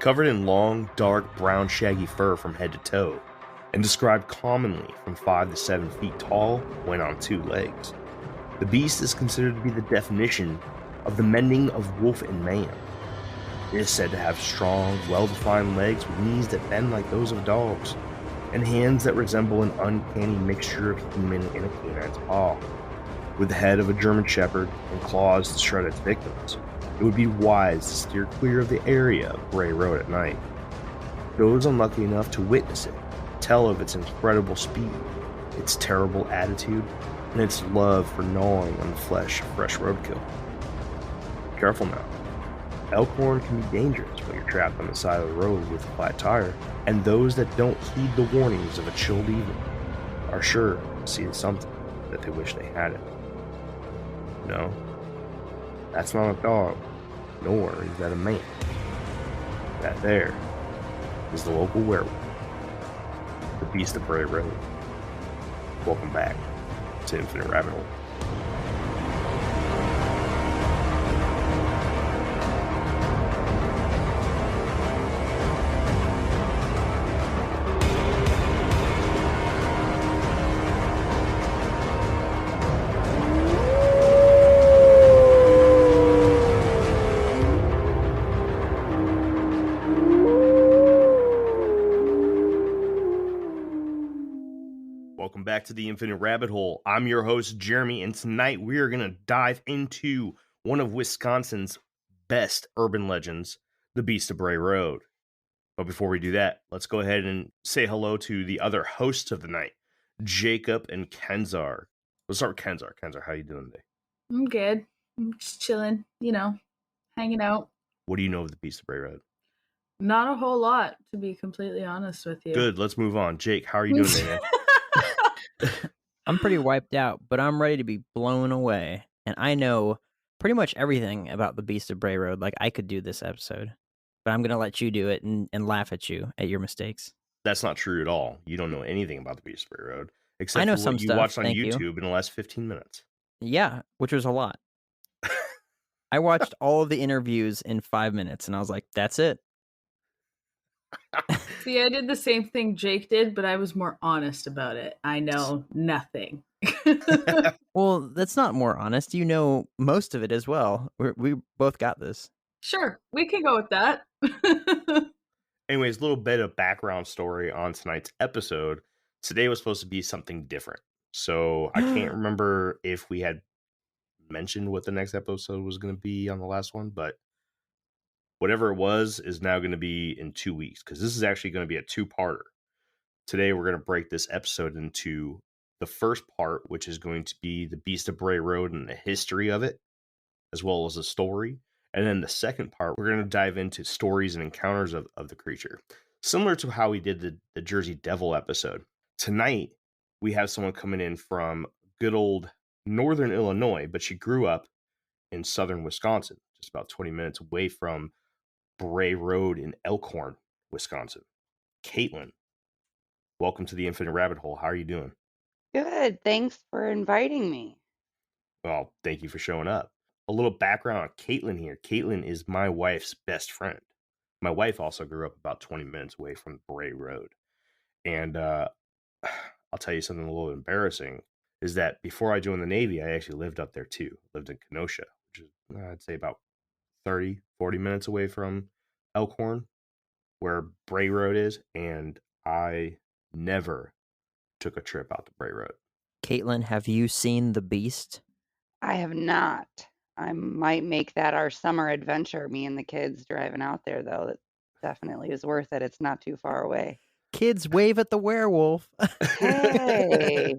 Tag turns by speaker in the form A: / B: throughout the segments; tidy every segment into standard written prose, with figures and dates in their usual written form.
A: covered in long, dark, brown, shaggy fur from head to toe, and described commonly from 5 to 7 feet tall when on 2 legs. The beast is considered to be the definition of the mending of wolf and man. It is said to have strong, well-defined legs with knees that bend like those of dogs, and hands that resemble an uncanny mixture of human and a canine's paw. With the head of a German shepherd and claws to shred its victims, it would be wise to steer clear of the area of Bray Road at night. Those unlucky enough to witness it tell of its incredible speed, its terrible attitude, and its love for gnawing on the flesh of fresh roadkill. Careful now. Elkhorn can be dangerous when you're trapped on the side of the road with a flat tire, and those that don't heed the warnings of a chilled evening are sure to see something that they wish they hadn't. No, that's not a dog, nor is that a man. That there is the local werewolf, the Beast of Bray Road. Welcome back to Infinite Rabbit Hole. Welcome back to the Infinite Rabbit Hole. I'm your host, Jeremy, and tonight we are going to dive into one of Wisconsin's best urban legends, the Beast of Bray Road. But before we do that, let's go ahead and say hello to the other hosts of the night, Jacob and Kenzar. Let's start with Kenzar. Kenzar, how you doing today?
B: I'm good. I'm just chilling, hanging out.
A: What do you know of the Beast of Bray Road?
B: Not a whole lot, to be completely honest with you.
A: Good, let's move on. Jake, how are you doing today, man?
C: I'm pretty wiped out, but I'm ready to be blown away. And I know pretty much everything about the Beast of Bray Road. Like, I could do this episode, but I'm going to let you do it and laugh at you at your mistakes.
A: That's not true at all. You don't know anything about the Beast of Bray Road, except
C: I know
A: for
C: some
A: what you
C: stuff.
A: watched on
C: Thank
A: YouTube
C: you.
A: in the last 15 minutes.
C: Yeah, which was a lot. I watched all of the interviews in 5 minutes, and I was like, that's it.
B: See, I did the same thing Jake did, but I was more honest about it. I know nothing.
C: Well, that's not more honest. You know most of it as well. We both got this.
B: Sure, we can go with that.
A: Anyways, a little bit of background story on tonight's episode. Today was supposed to be something different. So I can't remember if we had mentioned what the next episode was going to be on the last one, but whatever it was is now going to be in 2 weeks, because this is actually going to be a 2-parter. Today we're going to break this episode into the first part, which is going to be the Beast of Bray Road and the history of it, as well as the story. And then the second part, we're going to dive into stories and encounters of the creature, similar to how we did the Jersey Devil episode. Tonight, we have someone coming in from good old northern Illinois, but she grew up in southern Wisconsin, just about 20 minutes away from Bray Road in Elkhorn, Wisconsin. Caitlin, welcome to the Infinite Rabbit Hole. How are you doing?
D: Good. Thanks for inviting me.
A: Well, thank you for showing up. A little background on Caitlin here. Caitlin is my wife's best friend. My wife also grew up about 20 minutes away from Bray Road. And I'll tell you something a little embarrassing, is that before I joined the Navy, I actually lived up there too. Lived in Kenosha, which is, I'd say, about 30, 40 minutes away from Elkhorn, where Bray Road is. And I never took a trip out to Bray Road.
C: Caitlin, have you seen the Beast?
D: I have not. I might make that our summer adventure, me and the kids driving out there, though. It definitely is worth it. It's not too far away.
C: Kids wave at the werewolf.
D: Hey.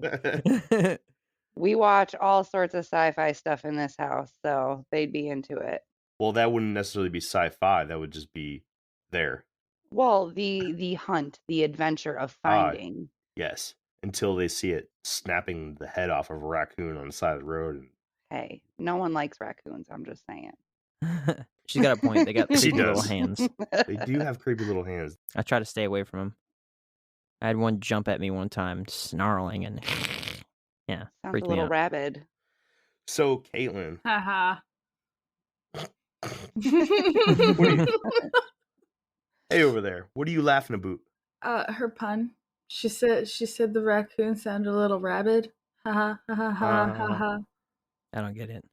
D: We watch all sorts of sci-fi stuff in this house, so they'd be into it.
A: Well, that wouldn't necessarily be sci-fi. That would just be there.
D: Well, the hunt, the adventure of finding.
A: Yes, until they see it snapping the head off of a raccoon on the side of the road. And
D: Hey, no one likes raccoons, I'm just saying.
C: She's got a point. They got
A: She
C: creepy little
A: does.
C: hands.
A: They do have creepy little hands.
C: I try to stay away from them. I had one jump at me one time, snarling, and yeah,
D: Sounds
C: freaked
D: a
C: me
D: little
C: out.
D: rabid.
A: So, Caitlin,
B: Haha.
A: what do you, Hey, over there. What are you laughing about?
B: Her pun. She said the raccoon sounded a little rabid. Ha ha ha ha ha ha.
C: I don't get it.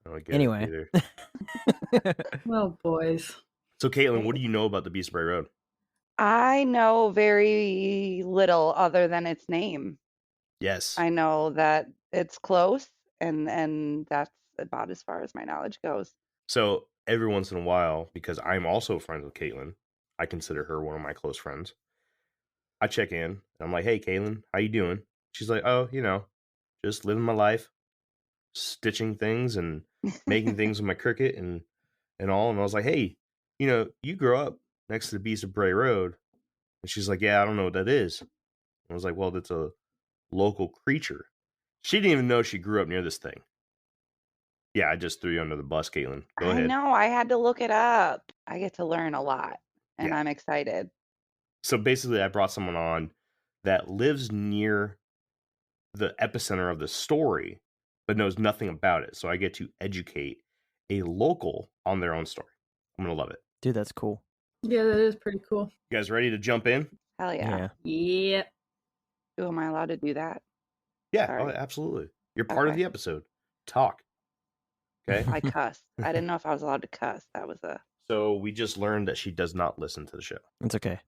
A: I don't get
C: Anyway.
A: it either.
B: Oh, boys.
A: So, Caitlin, what do you know about the Beast of Bray Road?
D: I know very little other than its name.
A: Yes.
D: I know that it's close, and that's about as far as my knowledge goes.
A: So, every once in a while, because I'm also friends with Caitlin, I consider her one of my close friends. I check in, and I'm like, hey, Caitlin, how you doing? She's like, oh, just living my life, stitching things and making things with my Cricut and all. And I was like, hey, you grew up next to the Beast of Bray Road. And she's like, yeah, I don't know what that is. And I was like, well, that's a local creature. She didn't even know she grew up near this thing. Yeah, I just threw you under the bus, Caitlin. Go ahead.
D: I know. I had to look it up. I get to learn a lot, and
A: Yeah.
D: I'm excited.
A: So basically, I brought someone on that lives near the epicenter of the story, but knows nothing about it. So I get to educate a local on their own story. I'm going to love it.
C: Dude, that's cool.
B: Yeah, that is pretty cool.
A: You guys ready to jump in?
D: Hell yeah.
B: Yeah.
D: Ooh, am I allowed to do that?
A: Yeah,
D: Sorry.
A: Absolutely. You're part of
D: Okay.
A: the episode. Talk. Okay.
D: I cuss. I didn't know if I was allowed to cuss. That was a.
A: So we just learned that she does not listen to the show.
C: It's okay.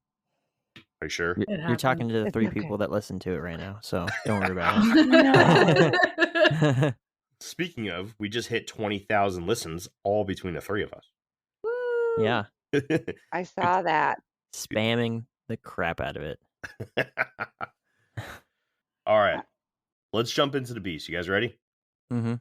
A: Are you sure?
C: You're talking to the
D: It's
C: 3
D: okay.
C: people that listen to it right now, so don't worry about it.
A: Speaking of, we just hit 20,000 listens all between the 3 of us.
B: Woo.
C: Yeah.
D: I saw that.
C: Spamming the crap out of it.
A: All right. Let's jump into the beast. You guys ready?
C: Mm-hmm.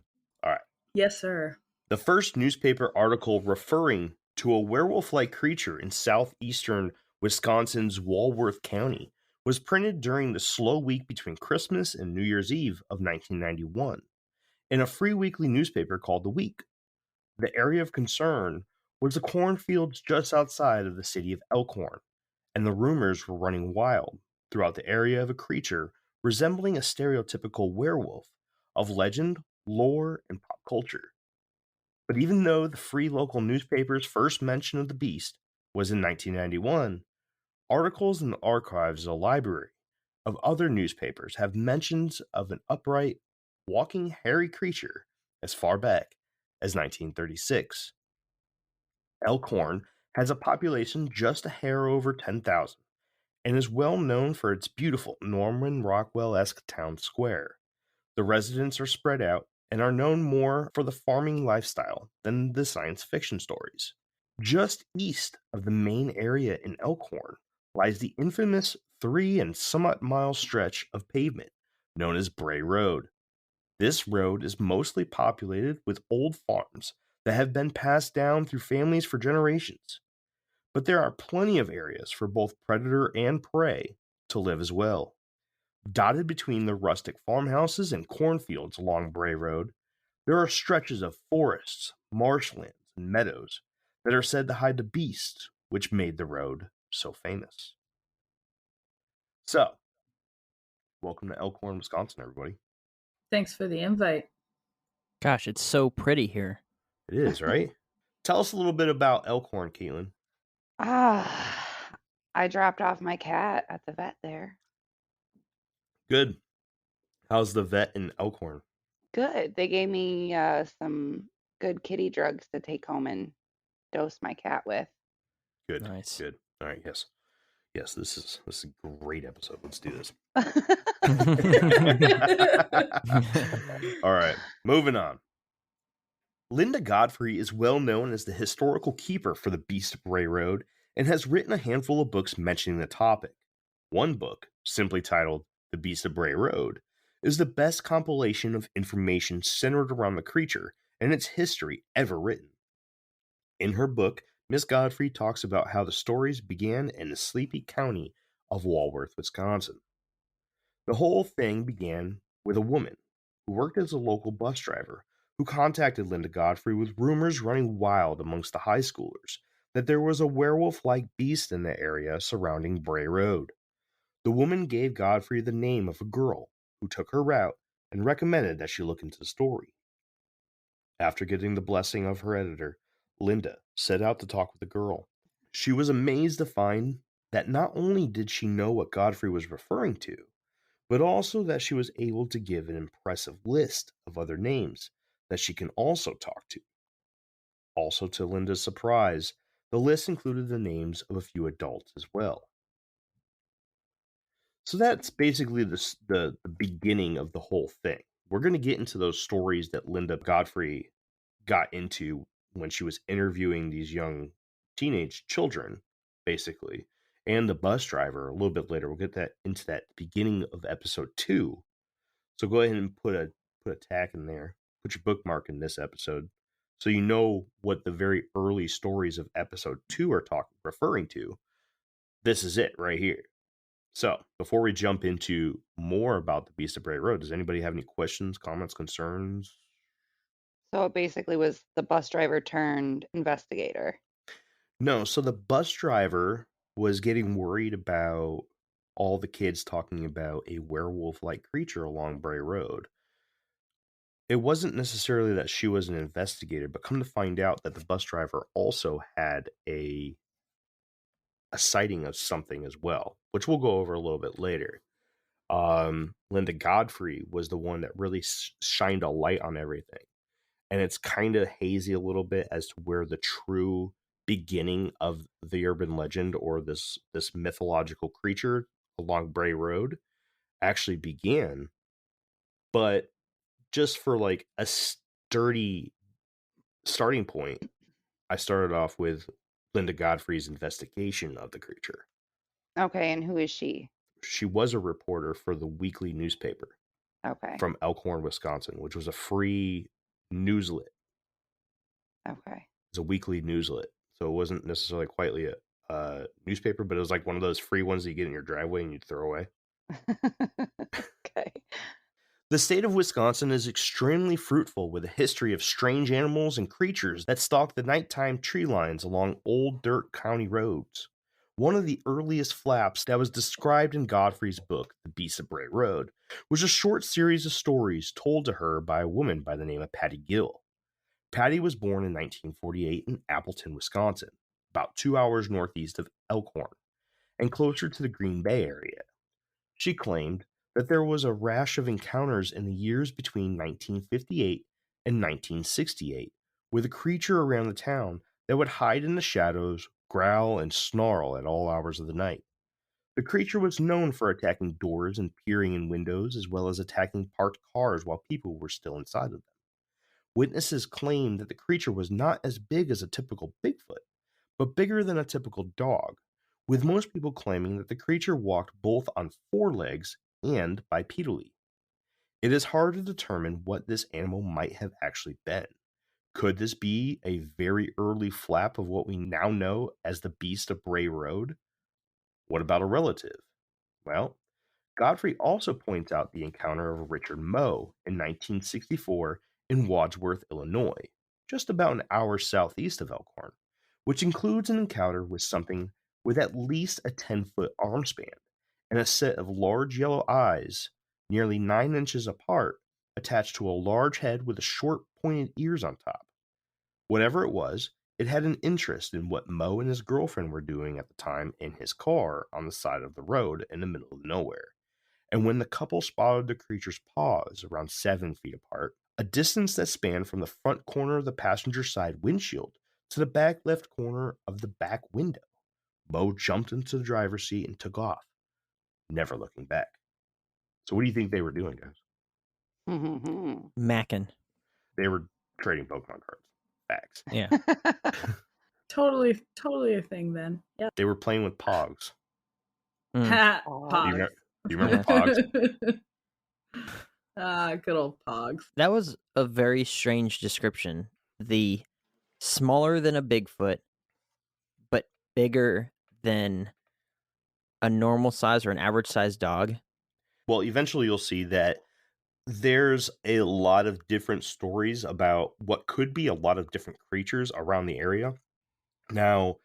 A: All right.
B: Yes, sir.
A: The first newspaper article referring to a werewolf-like creature in southeastern Wisconsin's Walworth County was printed during the slow week between Christmas and New Year's Eve of 1991 in a free weekly newspaper called The Week. The area of concern was the cornfields just outside of the city of Elkhorn, and the rumors were running wild throughout the area of a creature resembling a stereotypical werewolf of legend, lore, and pop culture. But even though the free local newspaper's first mention of the beast was in 1991, articles in the archives of the library of other newspapers have mentions of an upright, walking hairy creature as far back as 1936. Elkhorn has a population just a hair over 10,000 and is well known for its beautiful Norman Rockwell-esque town square. The residents are spread out and are known more for the farming lifestyle than the science fiction stories. Just east of the main area in Elkhorn lies the infamous 3 and somewhat mile stretch of pavement known as Bray Road. This road is mostly populated with old farms that have been passed down through families for generations. But there are plenty of areas for both predator and prey to live as well. Dotted between the rustic farmhouses and cornfields along Bray Road, there are stretches of forests, marshlands, and meadows that are said to hide the beast which made the road so famous. So, welcome to Elkhorn, Wisconsin, everybody.
B: Thanks for the invite.
C: Gosh, it's so pretty here.
A: It is, right? Tell us a little bit about Elkhorn, Caitlin.
D: I dropped off my cat at the vet there.
A: Good. How's the vet in Elkhorn?
D: Good. They gave me some good kitty drugs to take home and dose my cat with.
A: Good.
C: Nice.
A: Good. All right. Yes. Yes. This is a great episode. Let's do this. All right. Moving on. Linda Godfrey is well known as the historical keeper for the Beast of Bray Road and has written a handful of books mentioning the topic. One book, simply titled The Beast of Bray Road, is the best compilation of information centered around the creature and its history ever written. In her book, Miss Godfrey talks about how the stories began in the sleepy county of Walworth, Wisconsin. The whole thing began with a woman who worked as a local bus driver who contacted Linda Godfrey with rumors running wild amongst the high schoolers that there was a werewolf-like beast in the area surrounding Bray Road. The woman gave Godfrey the name of a girl who took her route and recommended that she look into the story. After getting the blessing of her editor, Linda set out to talk with the girl She was amazed to find that not only did she know what Godfrey was referring to, but also that she was able to give an impressive list of other names that she can also talk to. Also, to Linda's surprise, the list included the names of a few adults as well. So that's basically the beginning of the whole thing. We're going to get into those stories that Linda Godfrey got into when she was interviewing these young teenage children, basically, and the bus driver a little bit later. We'll get that into that beginning of episode 2. So go ahead and put a tag in there. Put your bookmark in this episode, so you know what the very early stories of episode 2 are referring to. This is it right here. So before we jump into more about the Beast of Bray Road, does anybody have any questions, comments, concerns?
D: So it basically was the bus driver turned investigator.
A: No, so the bus driver was getting worried about all the kids talking about a werewolf-like creature along Bray Road. It wasn't necessarily that she was an investigator, but come to find out that the bus driver also had a sighting of something as well, which we'll go over a little bit later. Linda Godfrey was the one that really shined a light on everything. And it's kind of hazy a little bit as to where the true beginning of the urban legend or this mythological creature along Bray Road actually began. But just for like a sturdy starting point, I started off with Linda Godfrey's investigation of the creature.
D: Okay, and who is she?
A: She was a reporter for the weekly newspaper
D: Okay.
A: from Elkhorn, Wisconsin, which was a free newslet.
D: Okay.
A: It's a weekly newslet, so it wasn't necessarily quite a newspaper, but it was like one of those free ones that you get in your driveway and you throw away.
D: Okay.
A: The state of Wisconsin is extremely fruitful with a history of strange animals and creatures that stalk the nighttime tree lines along old dirt county roads. One of the earliest flaps that was described in Godfrey's book, The Beast of Bray Road, was a short series of stories told to her by a woman by the name of Patty Gill. Patty was born in 1948 in Appleton, Wisconsin, about 2 hours northeast of Elkhorn, and closer to the Green Bay area. She claimed that there was a rash of encounters in the years between 1958 and 1968 with a creature around the town that would hide in the shadows, growl, and snarl at all hours of the night. The creature was known for attacking doors and peering in windows, as well as attacking parked cars while people were still inside of them. Witnesses claimed that the creature was not as big as a typical Bigfoot, but bigger than a typical dog, with most people claiming that the creature walked both on 4 legs and bipedally. It is hard to determine what this animal might have actually been. Could this be a very early flap of what we now know as the Beast of Bray Road? What about a relative? Well, Godfrey also points out the encounter of Richard Moe in 1964 in Wadsworth, Illinois, just about an hour southeast of Elkhorn, which includes an encounter with something with at least a 10-foot arm span and a set of large yellow eyes, nearly 9 inches apart, attached to a large head with a short pointed ears on top. Whatever it was, it had an interest in what Moe and his girlfriend were doing at the time in his car on the side of the road in the middle of nowhere. And when the couple spotted the creature's paws around 7 feet apart, a distance that spanned from the front corner of the passenger side windshield to the back left corner of the back window, Moe jumped into the driver's seat and took off, never looking back. So what do you think they were doing, guys?
C: Mackin'.
A: They were trading Pokemon cards. Facts.
C: Yeah.
B: Totally a thing then. Yeah.
A: They were playing with Pogs.
B: Ha,
D: Pogs.
A: Do you remember Pogs?
B: Good old Pogs.
C: That was a very strange description. The smaller than a Bigfoot, but bigger than a normal size or an average size dog.
A: Well, eventually you'll see that there's a lot of different stories about what could be a lot of different creatures around the area. Now,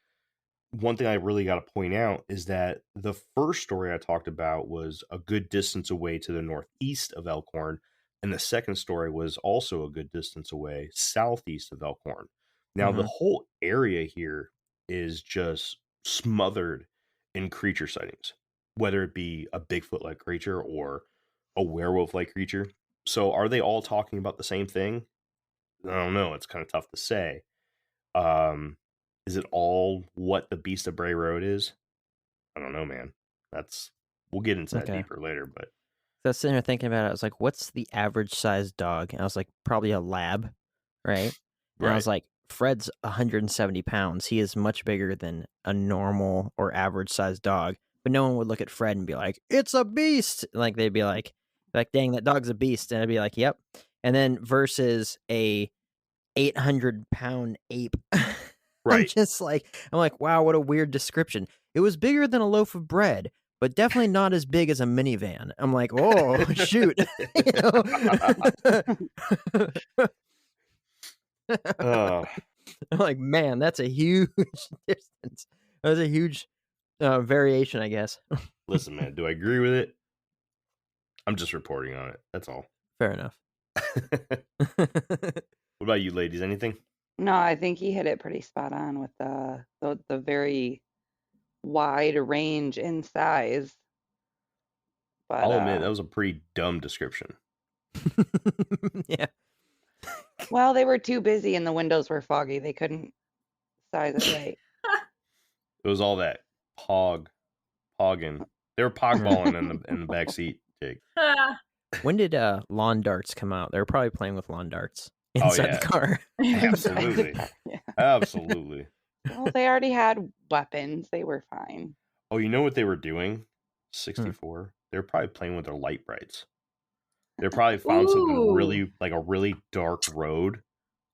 A: one thing I really got to point out is that the first story I talked about was a good distance away to the northeast of Elkhorn, and the second story was also a good distance away southeast of Elkhorn. Now, the whole area here is just smothered in creature sightings, whether it be a Bigfoot-like creature or a werewolf-like creature. So are they all talking about the same thing? I don't know. It's kind of tough to say. Is it all what the Beast of Bray Road is? I don't know, man. We'll get into that
C: Okay.
A: deeper later, but
C: So I was sitting here thinking about it. I was like, what's the average sized dog? And I was like, probably a lab, right? And I was like, Fred's 170 pounds. He is much bigger than a normal or average sized dog. But no one would look at Fred and be like, it's a beast. Like, they'd be like, dang, that dog's a beast. And I'd be like, yep. And then versus a 800-pound ape. I'm like, wow, what a weird description. It was bigger than a loaf of bread, but definitely not as big as a minivan. I'm like, oh, shoot. I'm like, man, that's a huge distance. That's a huge variation, I guess.
A: Listen, man, do I agree with it? I'm just reporting on it. That's all.
C: Fair enough.
A: What about you, ladies? Anything?
D: No, I think he hit it pretty spot on with the very wide range in size. But
A: I'll admit that was a pretty dumb description.
C: Yeah.
D: Well, they were too busy and the windows were foggy. They couldn't size it right.
A: It was all that pogging. They were pogballing in the back seat, Jake.
C: When did lawn darts come out? They were probably playing with lawn darts inside the car.
A: Absolutely.
D: Yeah.
A: Absolutely.
D: Well, they already had weapons. They were fine.
A: Oh, you know what they were doing? 64. They were probably playing with their light brights. They probably found something really, like a really dark road,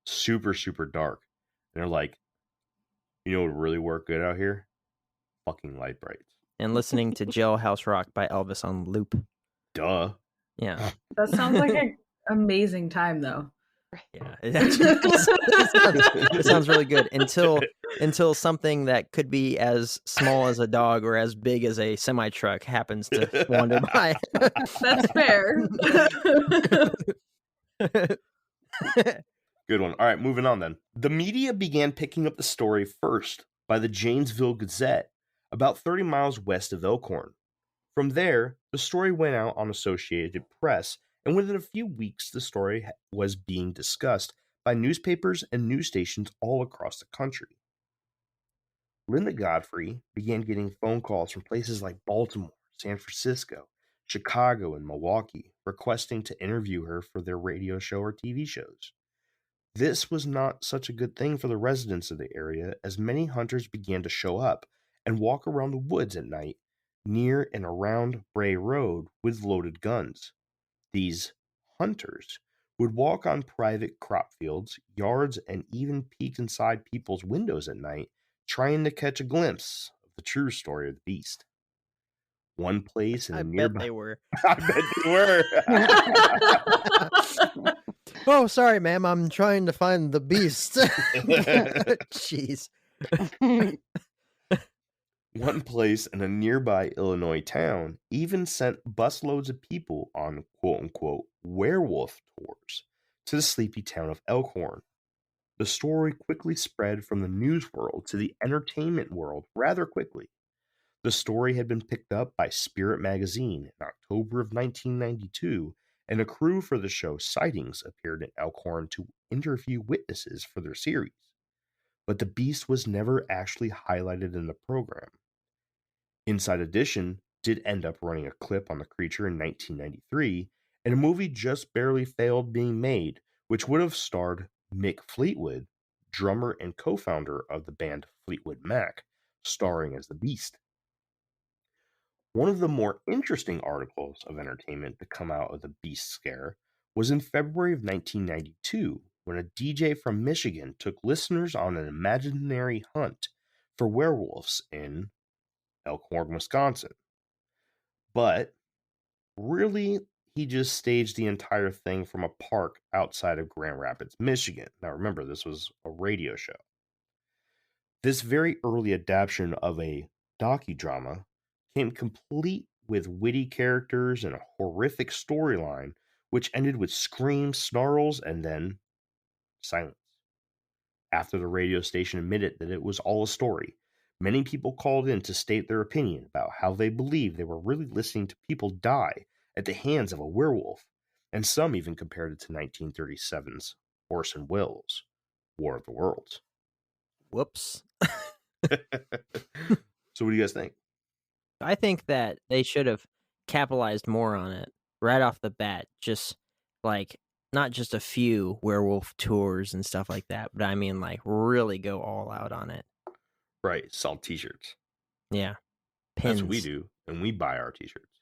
A: super, super dark. And they're like, you know what would really work good out here? Fucking light brights.
C: And listening to Jailhouse Rock by Elvis on loop.
A: Duh.
C: Yeah.
B: That sounds like an amazing time, though.
C: Yeah. It sounds really good until something that could be as small as a dog or as big as a semi-truck happens to wander by.
B: That's fair.
A: Good one. All right, moving on then. The media began picking up the story first by the Janesville Gazette, about 30 miles west of Elkhorn. From there, the story went out on Associated Press, and within a few weeks, the story was being discussed by newspapers and news stations all across the country. Linda Godfrey began getting phone calls from places like Baltimore, San Francisco, Chicago, and Milwaukee, requesting to interview her for their radio show or TV shows. This was not such a good thing for the residents of the area, as many hunters began to show up and walk around the woods at night near and around Bray Road with loaded guns. These hunters would walk on private crop fields, yards, and even peek inside people's windows at night, trying to catch a glimpse of the true story of the beast. One place in a nearby...
C: bet they were.
A: I bet they were.
C: Oh, sorry, ma'am. I'm trying to find the beast. Jeez.
A: One place in a nearby Illinois town even sent busloads of people on quote-unquote werewolf tours to the sleepy town of Elkhorn. The story quickly spread from the news world to the entertainment world rather quickly. The story had been picked up by Spirit magazine in October of 1992, and a crew for the show Sightings appeared in Elkhorn to interview witnesses for their series. But the beast was never actually highlighted in the program. Inside Edition did end up running a clip on the creature in 1993, and a movie just barely failed being made, which would have starred Mick Fleetwood, drummer and co-founder of the band Fleetwood Mac, starring as the Beast. One of the more interesting articles of entertainment to come out of the Beast scare was in February of 1992, when a DJ from Michigan took listeners on an imaginary hunt for werewolves in Elkhorn, Wisconsin. But really, he just staged the entire thing from a park outside of Grand Rapids, Michigan. Now remember, this was a radio show. This very early adaptation of a docudrama came complete with witty characters and a horrific storyline, which ended with screams, snarls, and then silence. After the radio station admitted that it was all a story, many people called in to state their opinion about how they believed they were really listening to people die at the hands of a werewolf, and some even compared it to 1937's Orson Welles' War of the Worlds.
C: Whoops.
A: So what do you guys think?
C: I think that they should have capitalized more on it right off the bat. Just like not just a few werewolf tours and stuff like that, but I mean like really go all out on it.
A: Right, sell t-shirts.
C: Yeah. Pins.
A: That's what we do, and we buy our t-shirts.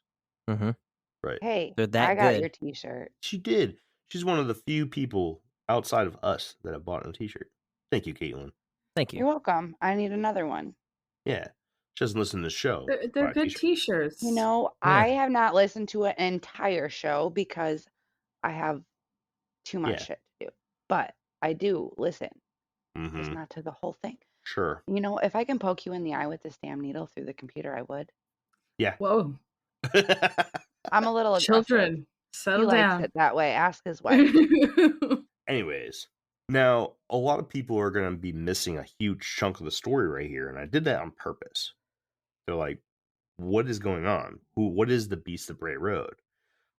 C: Mm-hmm.
A: Right.
D: Hey,
C: They're that
D: I got
C: good.
D: your t-shirt.
A: She did. She's one of the few people outside of us that have bought a t-shirt. Thank you, Caitlin.
C: Thank you.
D: You're welcome. I need another one.
A: Yeah. She doesn't listen to the show.
B: They're
A: Buy a
B: good
A: t-shirt.
B: t-shirts.
D: You know,
C: Yeah.
D: I have not listened to an entire show because I have too much
A: Yeah.
D: shit to do. But I do listen, just
A: Mm-hmm.
D: not to the whole thing.
A: Sure.
D: You know, if I can poke you in the eye with this damn needle through the computer, I would.
A: Yeah.
B: Whoa,
D: I'm a little aggressive.
B: children,
D: He
B: settle
D: likes
B: down.
D: it that way. Ask his wife.
A: Anyways, now a lot of people are going to be missing a huge chunk of the story right here, and I did that on purpose. They're like, what is going on? What is the Beast of Bray Road?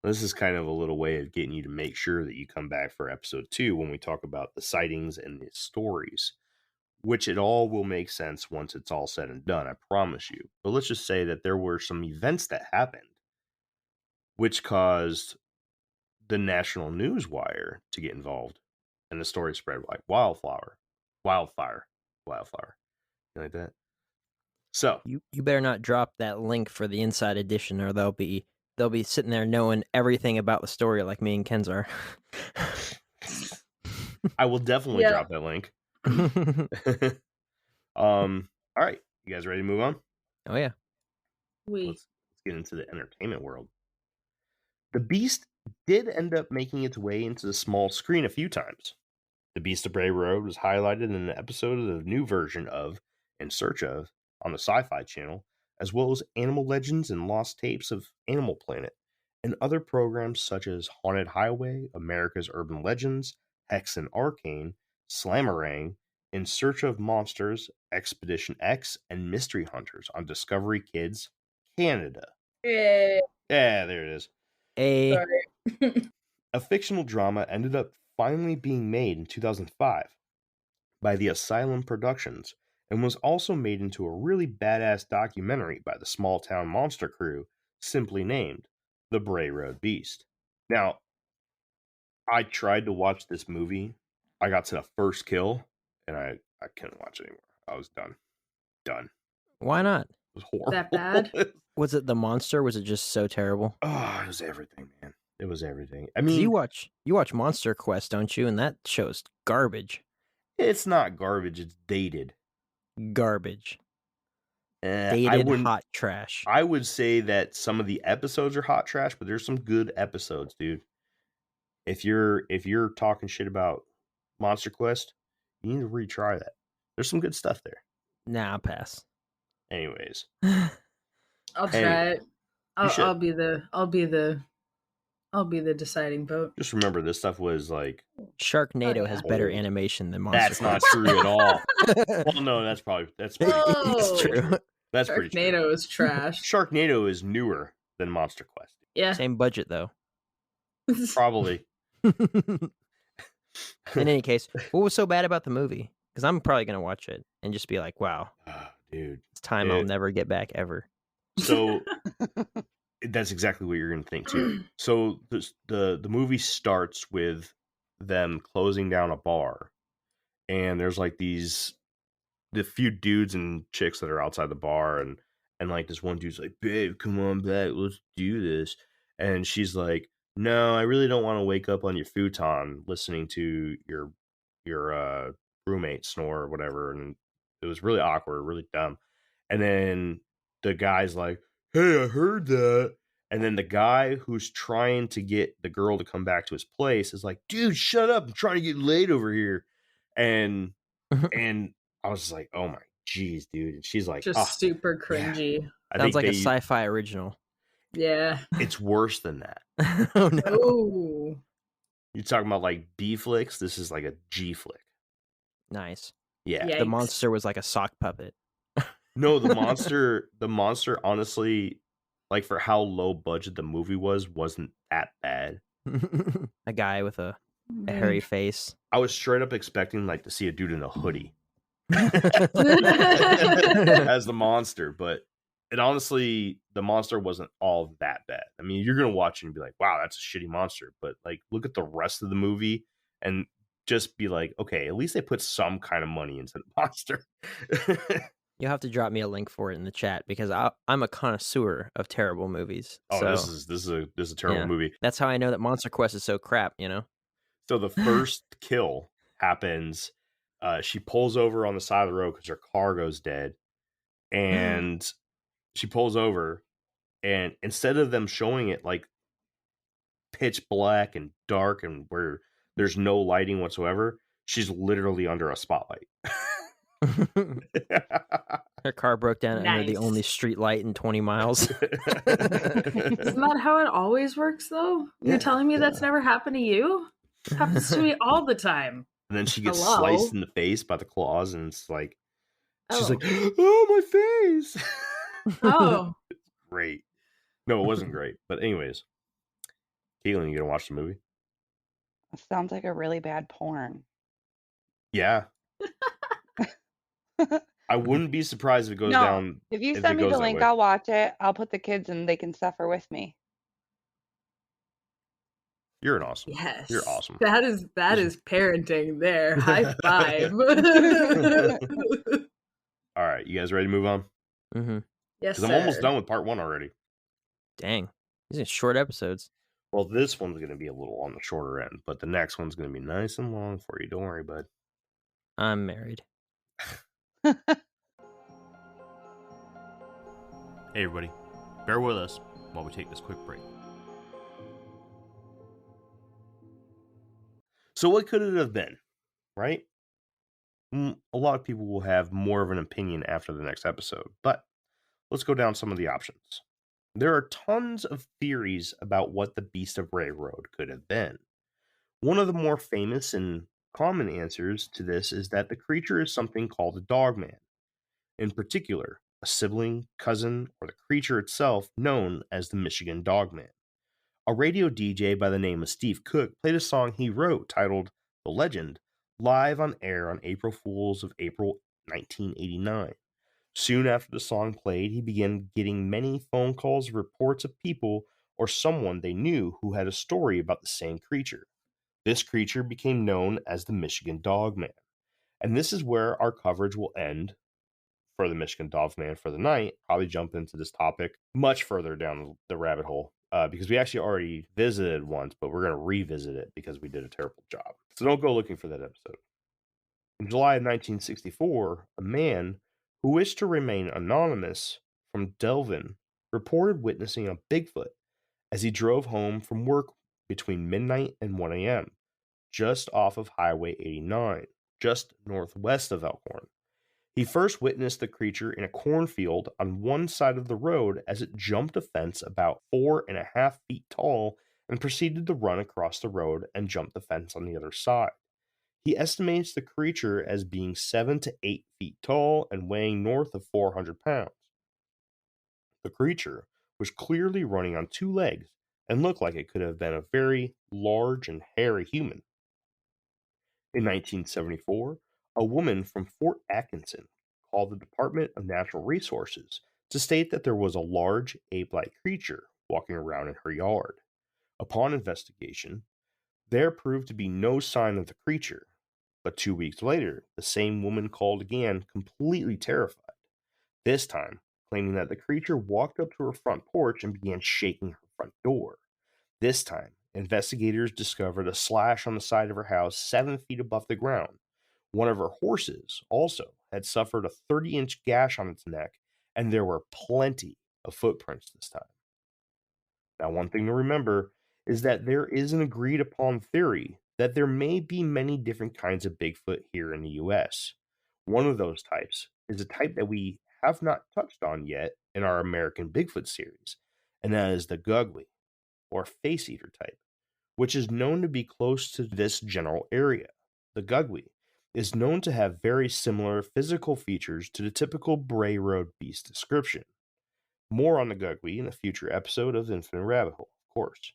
A: This is kind of a little way of getting you to make sure that you come back for episode 2 when we talk about the sightings and the stories, which it all will make sense once it's all said and done, I promise you. But let's just say that there were some events that happened which caused the national news wire to get involved, and the story spread like wildfire. You like that? So
C: You better not drop that link for the inside edition, or they'll be sitting there knowing everything about the story like me and Ken's are.
A: I will definitely
B: Yeah.
A: drop that link. All right, you guys ready to move on?
C: Oh yeah.
A: Let's get into the entertainment world. The Beast did end up making its way into the small screen a few times. The Beast of Bray Road was highlighted in an episode of the new version of In Search of on the Sci-Fi Channel, as well as Animal Legends and Lost Tapes of Animal Planet, and other programs such as Haunted Highway, America's Urban Legends, Hex and Arcane, Slammerang, In Search of Monsters, Expedition X, and Mystery Hunters on Discovery Kids Canada.
B: Yeah.
A: Yeah, there it is.
B: Sorry.
A: A fictional drama ended up finally being made in 2005 by the Asylum Productions and was also made into a really badass documentary by the small town monster crew simply named The Bray Road Beast. Now, I tried to watch this movie. I got to the first kill and I couldn't watch it anymore. I was done.
C: Why not?
A: It was horrible.
B: That bad?
C: Was it the monster? Was it just so terrible?
A: Oh, it was everything, man. It was everything. I
C: 'Cause
A: mean,
C: you watch Monster Quest, don't you? And that show's garbage.
A: it's not garbage. It's dated.
C: Garbage.
A: I
C: Dated
A: wouldn't.
C: hot trash.
A: I would say that some of the episodes are hot trash, but there's some good episodes, dude. If you're talking shit about Monster Quest, you need to retry that. There's some good stuff there.
C: Nah, I'll pass.
A: Anyways,
B: I'll try it.
A: should.
B: I'll be the deciding vote.
A: just remember this stuff was like
C: Sharknado
B: yeah.
C: has better
A: Old.
C: animation than Monster
A: that's not
C: Quest.
A: true at all. Well, no, that's pretty
C: It's
B: Oh.
C: true.
A: That's pretty true.
B: Sharknado is trash.
A: Sharknado is newer than Monster Quest.
B: Yeah.
C: Same budget though.
A: Probably.
C: In any case, what was so bad about the movie? Because I'm probably gonna watch it and just be like, "Wow,
A: Dude.
C: it's time I'll
A: It-
C: never get back ever."
A: So that's exactly what you're going to think too. So the movie starts with them closing down a bar, and there's like the few dudes and chicks that are outside the bar, and like this one dude's like, "Babe, come on back, let's do this," and she's like, "No, I really don't want to wake up on your futon listening to your roommate snore or whatever," and it was really awkward, really dumb. And then the guy's like, "Hey, I heard that." And then the guy who's trying to get the girl to come back to his place is like, "Dude, shut up. I'm trying to get laid over here." And I was just like, "Oh my geez, dude." And she's like,
B: Just super cringy.
A: I
C: Sounds
A: think
C: like a sci-fi original.
B: Yeah.
A: it's worse than that.
C: Oh no!
B: Oh.
A: You're talking about like B flicks. This is like a G flick.
C: Nice.
A: Yeah.
B: Yikes.
C: The monster was like a sock puppet.
A: No, the monster honestly, like for how low budget the movie was, wasn't that bad.
C: A guy with a hairy face.
A: I was straight up expecting like to see a dude in a hoodie
C: That's
A: as the monster, but it honestly, the monster wasn't all that bad. I mean, you're gonna watch it and be like, wow, that's a shitty monster, but like look at the rest of the movie and just be like, okay, at least they put some kind of money into the monster.
C: You'll have to drop me a link for it in the chat because I'm a connoisseur of terrible movies.
A: Oh,
C: so,
A: this is a terrible movie.
C: That's how I know that Monster Quest is so crap,
A: So the first kill happens. She pulls over on the side of the road because her car goes dead, and she pulls over, and instead of them showing it like pitch black and dark and where there's no lighting whatsoever, she's literally under a spotlight.
C: Her car broke down under the
B: Nice.
C: only street light in 20 miles.
B: Isn't that how it always works, though? You're telling me that's never happened to you? It happens to me all the time.
A: And then she gets
B: Hello?
A: sliced in the face by the claws, and it's like she's
B: Oh.
A: like, "Oh, my face!"
B: Oh,
A: Great. No, it wasn't great. But anyways, Caitlin, you gonna watch the movie?
D: Sounds like a really bad porn.
A: Yeah. I wouldn't be surprised if it goes
D: No,
A: down.
D: if you
A: if
D: send
A: it
D: me
A: goes
D: the
A: that
D: link,
A: way.
D: I'll watch it. I'll put the kids and they can suffer with me.
A: You're an awesome.
B: yes.
A: You're awesome.
B: That is parenting there. High five.
A: All right, you guys ready to move on?
C: Mm-hmm.
B: Yes,
A: Because I'm almost done with part 1 already.
C: Dang. These are short episodes.
A: Well, this one's going to be a little on the shorter end, but the next one's going to be nice and long for you. Don't worry, bud.
C: I'm married.
A: Hey, everybody. Bear with us while we take this quick break. So what could it have been, right? A lot of people will have more of an opinion after the next episode, but let's go down some of the options. There are tons of theories about what the Beast of Bray Road could have been. One of the more famous and common answers to this is that the creature is something called a dogman. In particular, a sibling, cousin, or the creature itself known as the Michigan Dogman. A radio DJ by the name of Steve Cook played a song he wrote titled The Legend live on air on April Fools of April 1989. Soon after the song played, he began getting many phone calls, reports of people or someone they knew who had a story about the same creature. This creature became known as the Michigan Dogman. And this is where our coverage will end for the Michigan Dogman for the night. Probably jump into this topic much further down the rabbit hole because we actually already visited once, but we're going to revisit it because we did a terrible job. So don't go looking for that episode. In July of 1964, a man who wished to remain anonymous from Delvin reported witnessing a Bigfoot as he drove home from work between midnight and 1 a.m., just off of Highway 89, just northwest of Elkhorn. He first witnessed the creature in a cornfield on one side of the road as it jumped a fence about 4.5 feet tall and proceeded to run across the road and jump the fence on the other side. He estimates the creature as being 7 to 8 feet tall and weighing north of 400 pounds. The creature was clearly running on 2 legs and looked like it could have been a very large and hairy human. In 1974, a woman from Fort Atkinson called the Department of Natural Resources to state that there was a large ape-like creature walking around in her yard. Upon investigation, there proved to be no sign of the creature, but 2 weeks later, the same woman called again, completely terrified, this time claiming that the creature walked up to her front porch and began shaking her front door. This time, investigators discovered a slash on the side of her house 7 feet above the ground. One of her horses also had suffered a 30-inch gash on its neck, and there were plenty of footprints this time. Now, one thing to remember is that there is an agreed upon theory that there may be many different kinds of Bigfoot here in the US. One of those types is a type that we have not touched on yet in our American Bigfoot series, and that is the Gugly, or face eater type, which is known to be close to this general area. The Gugly is known to have very similar physical features to the typical Bray Road beast description. More on the Gugby in a future episode of Infinite Rabbit Hole, of course.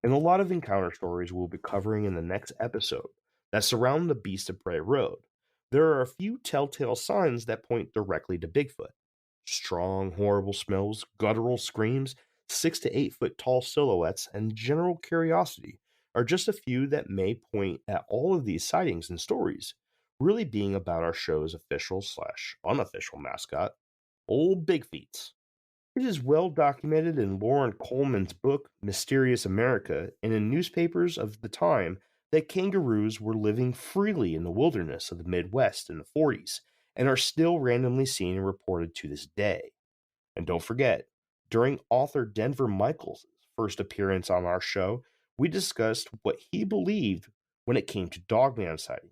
A: And a lot of encounter stories we'll be covering in the next episode that surround the Beast of Bray Road. There are a few telltale signs that point directly to Bigfoot. Strong, horrible smells, guttural screams, 6 to 8 foot tall silhouettes, and general curiosity are just a few that may point at all of these sightings and stories really being about our show's official/unofficial mascot, Old Big Feets. It is well documented in Lauren Coleman's book, Mysterious America, and in newspapers of the time that kangaroos were living freely in the wilderness of the Midwest in the 40s and are still randomly seen and reported to this day. And don't forget, during author Denver Michaels' first appearance on our show, we discussed what he believed when it came to dogman sightings.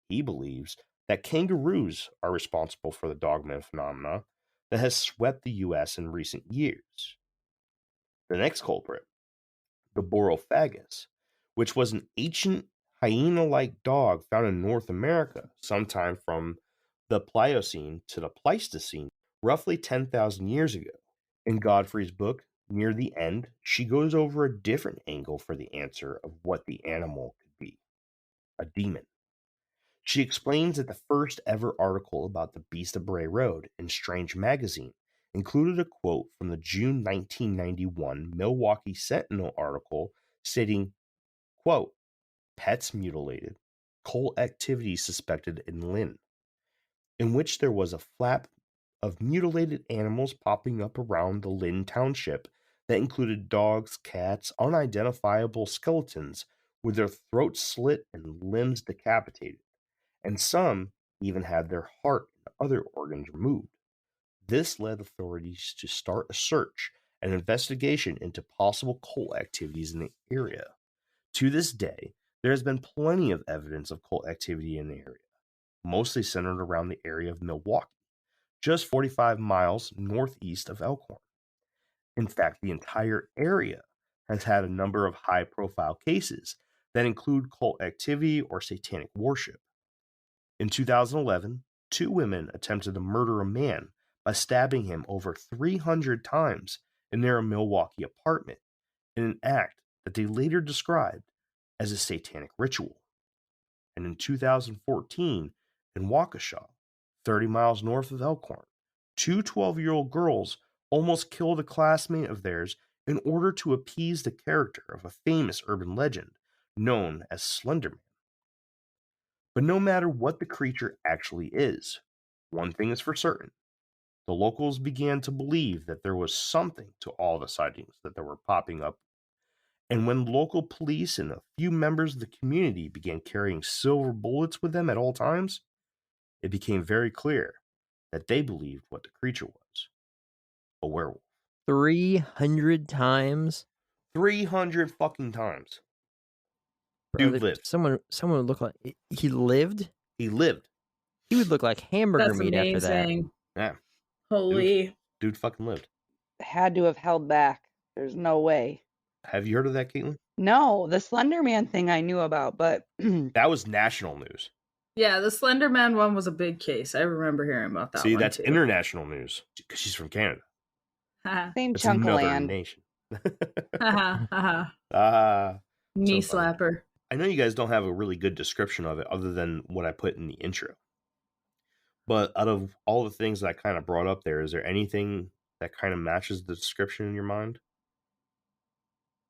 A: He believes that kangaroos are responsible for the dogman phenomena that has swept the U.S. in recent years. The next culprit, the Borophagus, which was an ancient hyena-like dog found in North America sometime from the Pliocene to the Pleistocene, roughly 10,000 years ago. In Godfrey's book, near the end, she goes over a different angle for the answer of what the animal could be: a demon. She explains that the first ever article about the Beast of Bray Road in Strange Magazine included a quote from the June 1991 Milwaukee Sentinel article stating, quote, "Pets mutilated, cult activity suspected in Lynn," in which there was a flap of mutilated animals popping up around the Lynn Township that included dogs, cats, unidentifiable skeletons with their throats slit and limbs decapitated, and some even had their heart and other organs removed. This led authorities to start a search and investigation into possible cult activities in the area. To this day, there has been plenty of evidence of cult activity in the area, mostly centered around the area of Milwaukee, just 45 miles northeast of Elkhorn. In fact, the entire area has had a number of high-profile cases that include cult activity or satanic worship. In 2011, 2 women attempted to murder a man by stabbing him over 300 times in their Milwaukee apartment, in an act that they later described as a satanic ritual. And in 2014, in Waukesha, 30 miles north of Elkhorn, 2 12-year-old girls almost killed a classmate of theirs in order to appease the character of a famous urban legend known as Slenderman. But no matter what the creature actually is, one thing is for certain: the locals began to believe that there was something to all the sightings that were popping up. And when local police and a few members of the community began carrying silver bullets with them at all times, it became very clear that they believed what the creature was: a werewolf.
C: 300 times?
A: 300 fucking times.
C: Bro,
A: Dude lived.
C: Someone would look like he lived.
A: He lived.
C: He would look like hamburger
B: That's
C: meat after that.
B: amazing.
A: Yeah.
B: Holy.
A: Dude fucking lived.
D: Had to have held back. There's no way.
A: Have you heard of that, Caitlin?
D: No, the Slender Man thing I knew about, but
A: That was national news.
B: Yeah, the Slender Man one was a big case. I remember hearing about that.
A: See,
B: one
A: that's
B: too.
A: international news because she's from Canada.
D: same
A: It's
D: chunk of
A: another
D: land.
A: nation.
B: Knee
A: so funny.
B: slapper.
A: I know you guys don't have a really good description of it other than what I put in the intro. But out of all the things that I kind of brought up there, is there anything that kind of matches the description in your mind?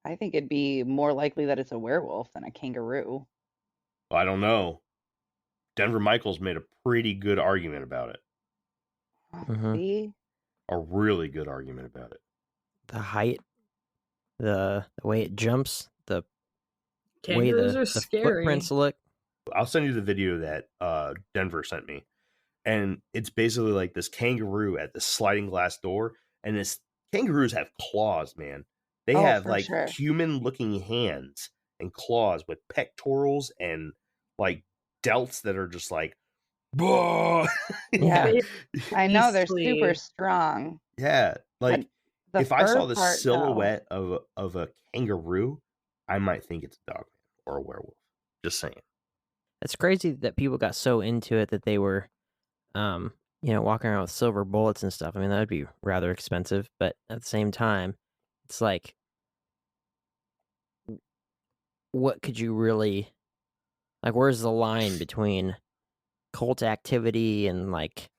D: I think it'd be more likely that it's a werewolf than a kangaroo.
A: I don't know. Denver Michaels made a pretty good argument about it.
D: See?
A: A really good argument about it.
C: The height, the way it jumps, the
B: Kangaroos
C: way
B: are
C: the
B: scary.
C: footprints look.
A: I'll send you the video that Denver sent me. And it's basically like this kangaroo at the sliding glass door. And this kangaroos have claws, man. They have like human-looking hands and claws with pectorals and like delts that are just like,
D: yeah. I know they're super strong.
A: Yeah, like if I saw the silhouette of a kangaroo, I might think it's a dog or a werewolf. Just saying.
C: It's crazy that people got so into it that they were, walking around with silver bullets and stuff. I mean, that would be rather expensive, but at the same time, it's like, what could you really like? Where's the line between cult activity and like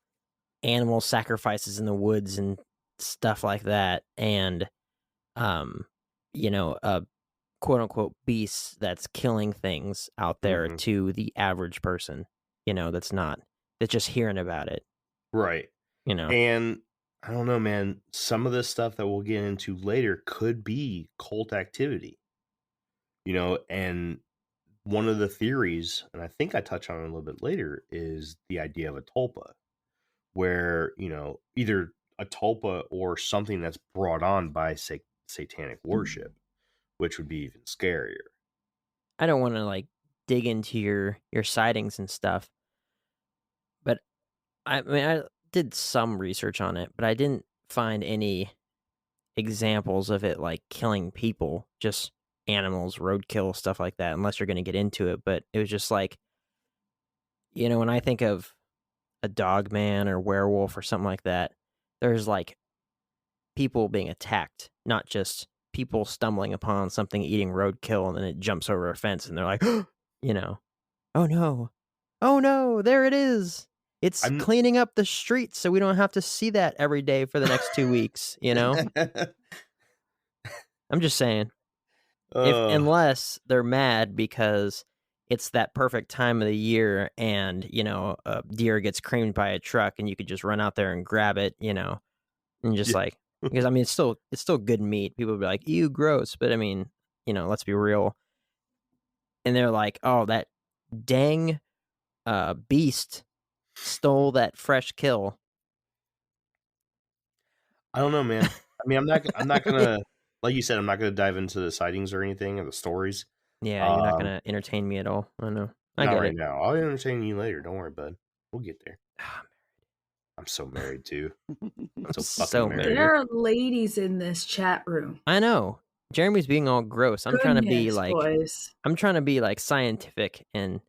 C: animal sacrifices in the woods and stuff like that, and um, a quote unquote beast that's killing things out there
A: Mhm.
C: to the average person, that's just hearing about it,
A: Right.
C: you know.
A: And I don't know, man. Some of this stuff that we'll get into later could be cult activity, and one of the theories, and I think I touch on it a little bit later, is the idea of a tulpa, where, either a tulpa or something that's brought on by satanic worship, which would be even scarier.
C: I don't want to like dig into your sightings and stuff, but I mean I did some research on it, but I didn't find any examples of it like killing people, just animals, roadkill, stuff like that, unless you're going to get into it. But it was just like, when I think of a dog man or werewolf or something like that, there's like people being attacked, not just people stumbling upon something eating roadkill and then it jumps over a fence and they're like, you know, oh no, there it is. It's
A: I'm
C: cleaning up the streets so we don't have to see that every day for the next 2 weeks, I'm just saying. Unless they're mad because it's that perfect time of the year and, a deer gets creamed by a truck and you could just run out there and grab it, and just
A: Yeah.
C: like, because I mean, it's still good meat. People would be like, ew, gross. But I mean, let's be real. And they're like, oh, that dang beast stole that fresh kill.
A: I don't know, man. I mean, I'm not gonna, like you said, I'm not gonna dive into the sightings or anything or the stories.
C: Yeah, you're not going to entertain me at all. I know. I
A: Not
C: get
A: right
C: it.
A: now. I'll entertain you later. Don't worry, bud. We'll get there. I'm so married too. I'm so fucking married.
B: There are ladies in this chat room.
C: I know. Jeremy's being all gross. I'm trying to be like,
B: boys.
C: I'm trying to be like scientific and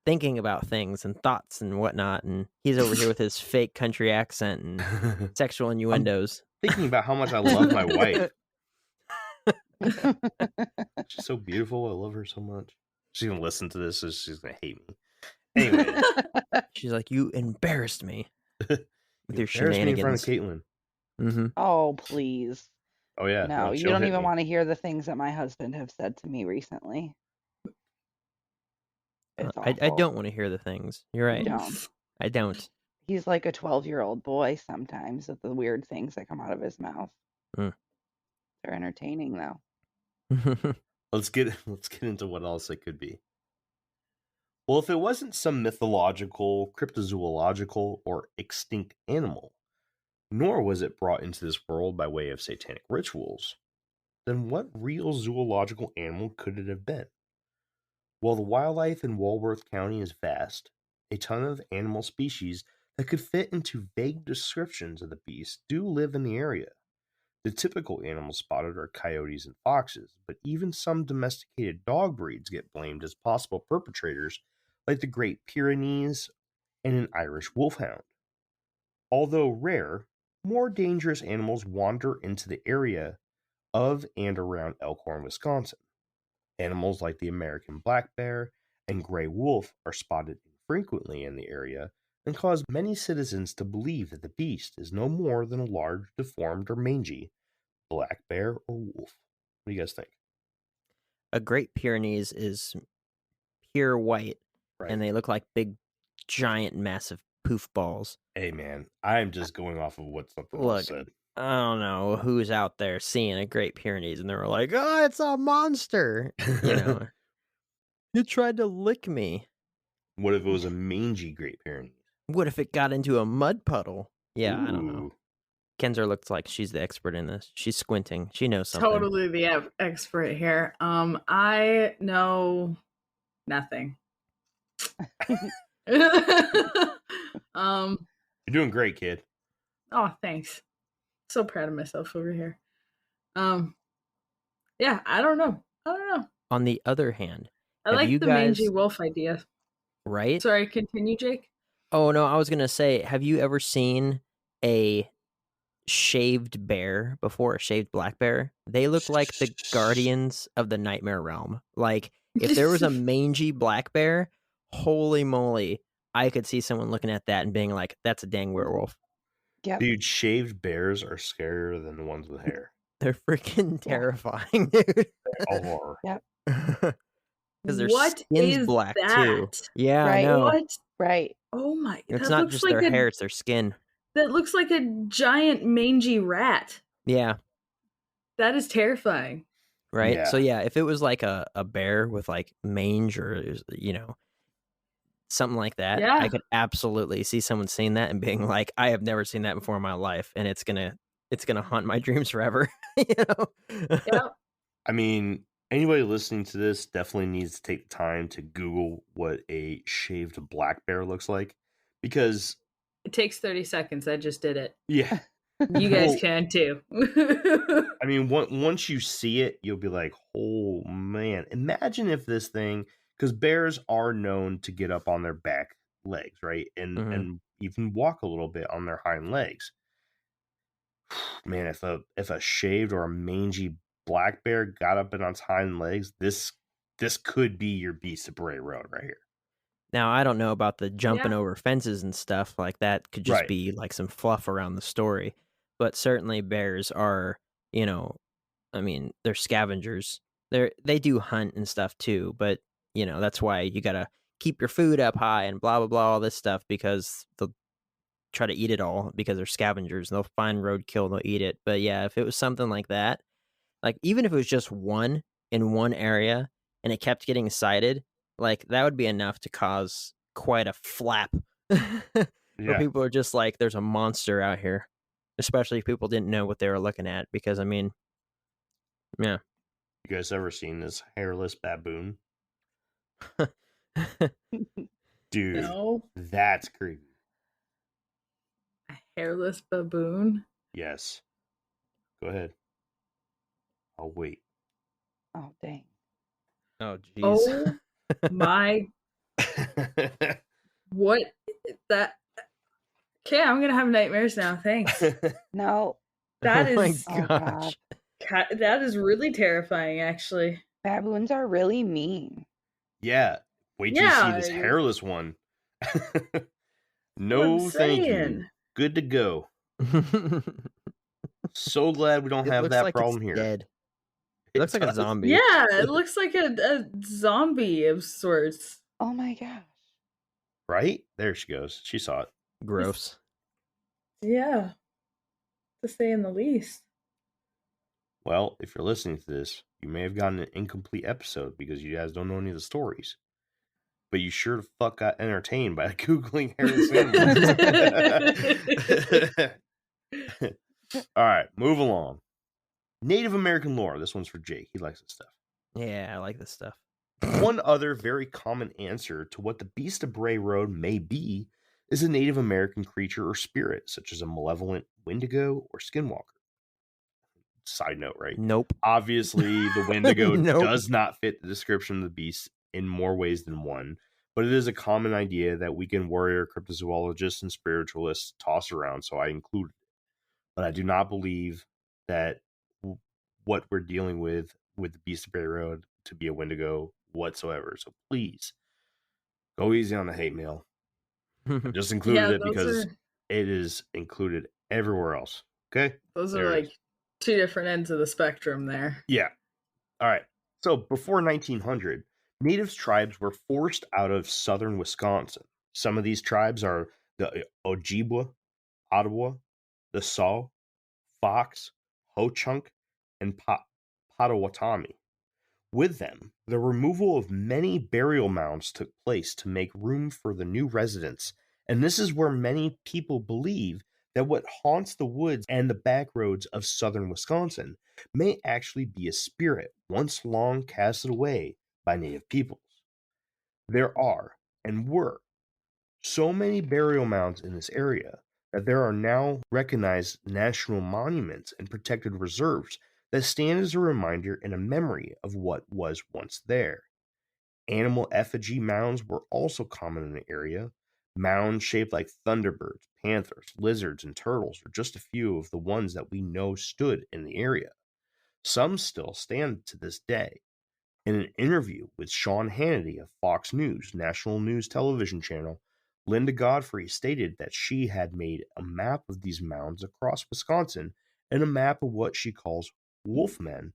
C: thinking about things and thoughts and whatnot, and he's over here with his fake country accent and sexual innuendos.
A: Thinking about how much I love my wife. She's so beautiful. I love her so much. She's gonna listen to this, so she's gonna hate me. Anyway,
C: she's like, "You embarrassed me with your
A: embarrassed me in front of
C: shenanigans."
A: Caitlin.
C: Mm-hmm.
D: Oh, please.
A: Oh yeah.
D: No, you don't even want to hear the things that my husband have said to me recently. It's
C: I
D: awful.
C: don't want to hear the things. You're right.
D: You don't.
C: I don't.
D: He's like a 12-year-old boy sometimes with the weird things that come out of his mouth.
C: Mm.
D: They're entertaining though.
A: Let's get into what else it could be. Well, if it wasn't some mythological, cryptozoological, or extinct animal, nor was it brought into this world by way of satanic rituals, then what real zoological animal could it have been? Well, the wildlife in Walworth County is vast. A ton of animal species that could fit into vague descriptions of the beast do live in the area. The typical animals spotted are coyotes and foxes, but even some domesticated dog breeds get blamed as possible perpetrators, like the Great Pyrenees and an Irish wolfhound. Although rare, more dangerous animals wander into the area of and around Elkhorn, Wisconsin. Animals like the American black bear and gray wolf are spotted infrequently in the area and cause many citizens to believe that the beast is no more than a large, deformed, or mangy black bear or wolf. What do you guys think?
C: A Great Pyrenees is pure white,
A: Right.
C: and they look like big, giant, massive poof balls.
A: Hey, man, I'm just going off of what something else said.
C: I don't know who's out there seeing a Great Pyrenees, and they were like, "Oh, it's a monster!" It tried to lick me.
A: What if it was a mangy Great Pyrenees?
C: What if it got into a mud puddle? Yeah,
A: Ooh.
C: I don't know. Kenzer looks like she's the expert in this. She's squinting. She knows something.
B: Totally the expert here. I know nothing.
A: You're doing great, kid.
B: Oh, thanks. So proud of myself over here. Yeah, I don't know.
C: On the other hand,
B: I
C: Have
B: like
C: you
B: the mangy
C: guys
B: wolf idea.
C: right?
B: Sorry, continue, Jake.
C: Oh no, I was gonna say, have you ever seen a shaved bear before? A shaved black bear? They look like the guardians of the nightmare realm. Like if there was a mangy black bear, holy moly, I could see someone looking at that and being like, "That's a dang werewolf."
D: Yep.
A: Dude, shaved bears are scarier than the ones with hair.
C: They're freaking
D: Yeah.
C: terrifying, dude.
A: All are.
D: Yep.
C: Because their
B: What
C: skin's
B: is
C: black
B: that?
C: too. Yeah, I
D: Right.
C: know.
B: What?
D: Right.
B: Oh my!
C: It's
B: That
C: not
B: looks
C: just
B: like
C: their
B: a
C: hair; it's their skin.
B: that looks like a giant mangy rat.
C: Yeah.
B: That is terrifying.
C: Right. So
A: Yeah.
C: yeah, if it was like a bear with like mange or something like that, I
B: Yeah.
C: could absolutely see someone seeing that and being like, I have never seen that before in my life, and it's gonna haunt my dreams forever.
B: Yep.
A: I mean, anybody listening to this definitely needs to take the time to Google what a shaved black bear looks like, because
B: It takes 30 seconds. I just did it.
A: yeah,
B: You guys
A: Well-
B: can too.
A: I mean, once you see it, you'll be like, oh man, imagine if this thing, because bears are known to get up on their back legs, right, and
C: Mhm.
A: and even walk a little bit on their hind legs. Man, if a shaved or a mangy black bear got up and on its hind legs, this could be your Beast of Bray Road right here.
C: Now I don't know about the jumping
B: Yeah.
C: over fences and stuff like that. Could just
A: Right.
C: be like some fluff around the story, but certainly bears are, I mean, they're scavengers. They do hunt and stuff too, but that's why you gotta keep your food up high and blah blah blah all this stuff because they'll try to eat it all because they're scavengers. They'll find roadkill, they'll eat it. But yeah, if it was something like that, like even if it was just one in one area and it kept getting sighted, like that would be enough to cause quite a flap. Where
A: Yeah.
C: people are just like, there's a monster out here. Especially if people didn't know what they were looking at. Because I mean, yeah.
A: You guys ever seen this hairless baboon? Dude,
B: No.
A: that's creepy.
B: A hairless baboon.
A: Yes. Go ahead. I'll wait.
D: Oh dang.
C: Oh jeez.
B: Oh my! What that? Okay, I'm gonna have nightmares now. Thanks.
D: No.
B: That
C: Oh my
B: is
D: Oh
C: gosh.
D: God.
B: that is really terrifying, actually.
D: Baboons are really mean.
A: Yeah. Wait till you see
B: Yeah,
A: this
B: it-
A: hairless one.
B: I'm
A: No, thank you.
B: saying.
A: Good to go. So glad we don't
C: It
A: have
C: looks
A: that
C: like
A: problem
C: it's
A: here.
C: dead. It looks like a
A: does.
C: zombie.
B: Yeah, it looks like a zombie of sorts.
D: Oh my gosh.
A: Right? There she goes. She saw it.
C: Gross.
B: Yeah, to say in the least.
A: Well, if you're listening to this, you may have gotten an incomplete episode because you guys don't know any of the stories. But you sure the fuck got entertained by Googling hairless animals. All right, move along. Native American lore. This one's for Jake. He likes this stuff.
C: Yeah, I like this stuff.
A: One other very common answer to what the Beast of Bray Road may be is a Native American creature or spirit, such as a malevolent Wendigo or Skinwalker. Side note, right?
C: Nope.
A: Obviously, the Wendigo
C: Nope.
A: does not fit the description of the beast in more ways than one, but it is a common idea that weekend warrior cryptozoologists and spiritualists toss around, so I included it. But I do not believe that what we're dealing with the Beast of Bray Road to be a Wendigo whatsoever. So please go easy on the hate mail. I just included
B: Yeah,
A: it because
B: are
A: it is included everywhere else. Okay?
B: those
A: There
B: are
A: it
B: like
A: is.
B: two different ends of the spectrum there.
A: Yeah. All right. So before 1900, native tribes were forced out of southern Wisconsin. Some of these tribes are the Ojibwa, Ottawa, the Saw, Fox, Ho-Chunk, and Potawatomi. With them, the removal of many burial mounds took place to make room for the new residents, and this is where many people believe that what haunts the woods and the back roads of southern Wisconsin may actually be a spirit once long casted away by native peoples. There are, and were, so many burial mounds in this area that there are now recognized national monuments and protected reserves that stand as a reminder and a memory of what was once there. Animal effigy mounds were also common in the area. Mounds shaped like thunderbirds, panthers, lizards, and turtles are just a few of the ones that we know stood in the area. Some still stand to this day. In an interview with Sean Hannity of Fox News, national news television channel, Linda Godfrey stated that she had made a map of these mounds across Wisconsin and a map of what she calls wolfmen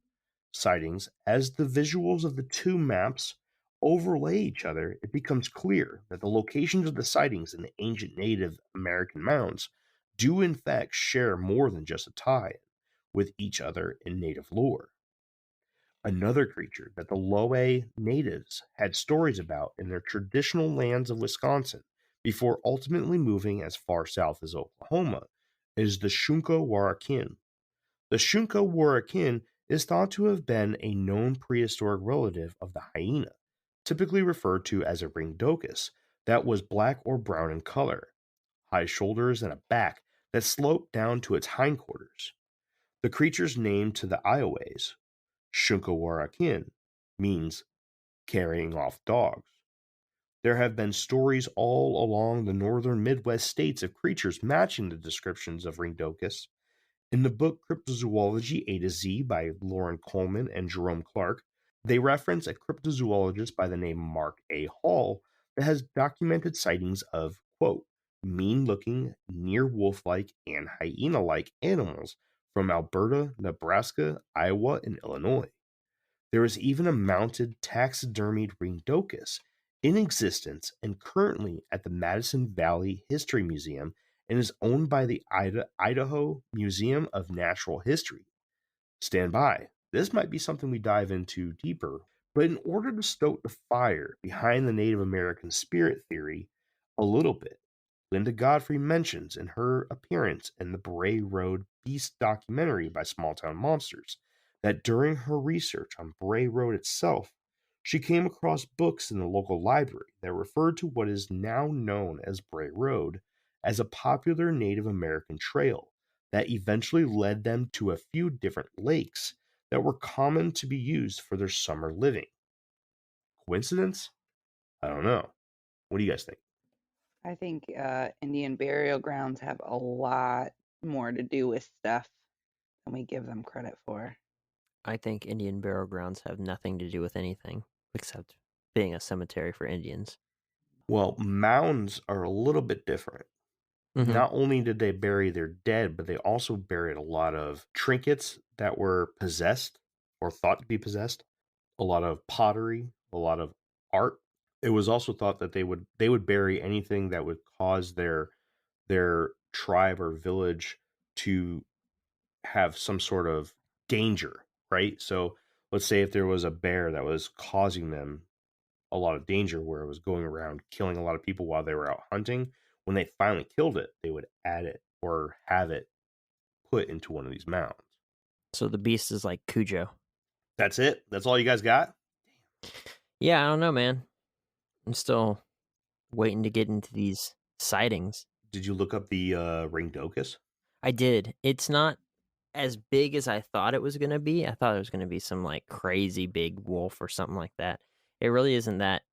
A: sightings. As the visuals of the two maps overlay each other, it becomes clear that the locations of the sightings in the ancient Native American mounds do in fact share more than just a tie with each other in Native lore. Another creature that the Loe natives had stories about in their traditional lands of Wisconsin before ultimately moving as far south as Oklahoma is the Shunka Warakin. The Shunka Warakin is thought to have been a known prehistoric relative of the hyena, typically referred to as a ringdocus, that was black or brown in color, high shoulders, and a back that sloped down to its hindquarters. The creature's name to the Ioways, Shunkawarakin, means carrying off dogs. There have been stories all along the northern Midwest states of creatures matching the descriptions of ringdocus. In the book Cryptozoology A to Z by Lauren Coleman and Jerome Clark, they reference a cryptozoologist by the name Mark A. Hall that has documented sightings of, quote, mean-looking, near wolf-like, and hyena-like animals from Alberta, Nebraska, Iowa, and Illinois. There is even a mounted taxidermied ringdocus in existence and currently at the Madison Valley History Museum and is owned by the Idaho Museum of Natural History. Stand by. This might be something we dive into deeper, but in order to stoke the fire behind the Native American spirit theory a little bit, Linda Godfrey mentions in her appearance in the Bray Road Beast documentary by Small Town Monsters that during her research on Bray Road itself, she came across books in the local library that referred to what is now known as Bray Road as a popular Native American trail that eventually led them to a few different lakes that were common to be used for their summer living. Coincidence? I don't know. What do you guys think?
D: I think Indian burial grounds have a lot more to do with stuff than we give them credit for.
C: I think Indian burial grounds have nothing to do with anything except being a cemetery for Indians.
A: Well, mounds are a little bit different.
C: Mhm.
A: Not only did they bury their dead, but they also buried a lot of trinkets that were possessed or thought to be possessed, a lot of pottery, a lot of art. It was also thought that they would bury anything that would cause their tribe or village to have some sort of danger, right? So let's say if there was a bear that was causing them a lot of danger where it was going around killing a lot of people while they were out hunting, when they finally killed it, they would add it or have it put into one of these mounds.
C: So the beast is like Cujo.
A: That's it? That's all you guys got?
C: Yeah, I don't know, man. I'm still waiting to get into these sightings.
A: Did you look up the ringdocus?
C: I did. It's not as big as I thought it was going to be. I thought it was going to be some like crazy big wolf or something like that. It really isn't that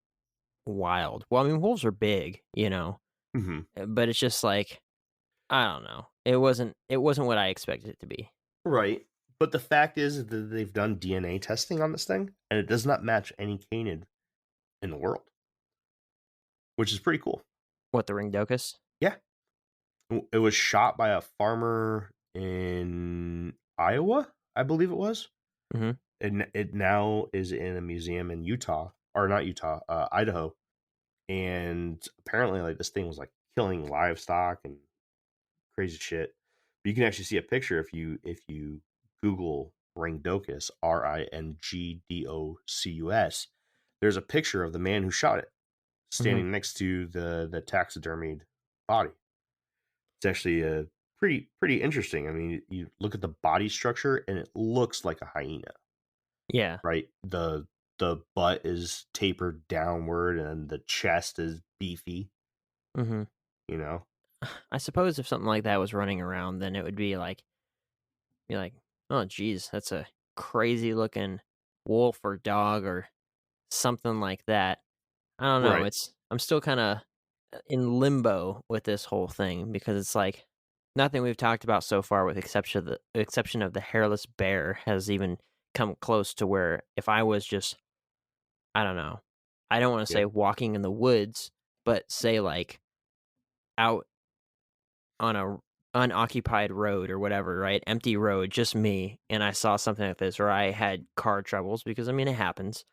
C: wild. Well, I mean, wolves are big, you know,
A: Mm-hmm.
C: but it's just like, I don't know. It wasn't what I expected it to be.
A: Right. But the fact is that they've done DNA testing on this thing, and it does not match any canid in the world, which is pretty cool.
C: What, the ringdocus?
A: Yeah. It was shot by a farmer in Iowa, I believe it was.
C: Mm-hmm.
A: It now is in a museum in Utah, or not Utah, Idaho. And apparently, like, this thing was like killing livestock and crazy shit. But you can actually see a picture if you Google ringdocus, Ringdocus. There's a picture of the man who shot it standing next to the taxidermied body. It's actually a pretty interesting. I mean, you look at the body structure and it looks like a hyena.
C: Yeah.
A: Right? The butt is tapered downward and the chest is beefy.
C: Mm-hmm.
A: You know?
C: I suppose if something like that was running around, then it would be like, oh, geez, that's a crazy looking wolf or dog or something like that. I don't know.
A: Right.
C: I'm still kind of in limbo with this whole thing because it's like nothing we've talked about so far, with exception of the hairless bear, has even come close to where if I was just, I don't know, I don't want to
A: Yeah.
C: say walking in the woods, but say like out on a unoccupied road or whatever, right? Empty road, just me, and I saw something like this, or I had car troubles, because I mean it happens,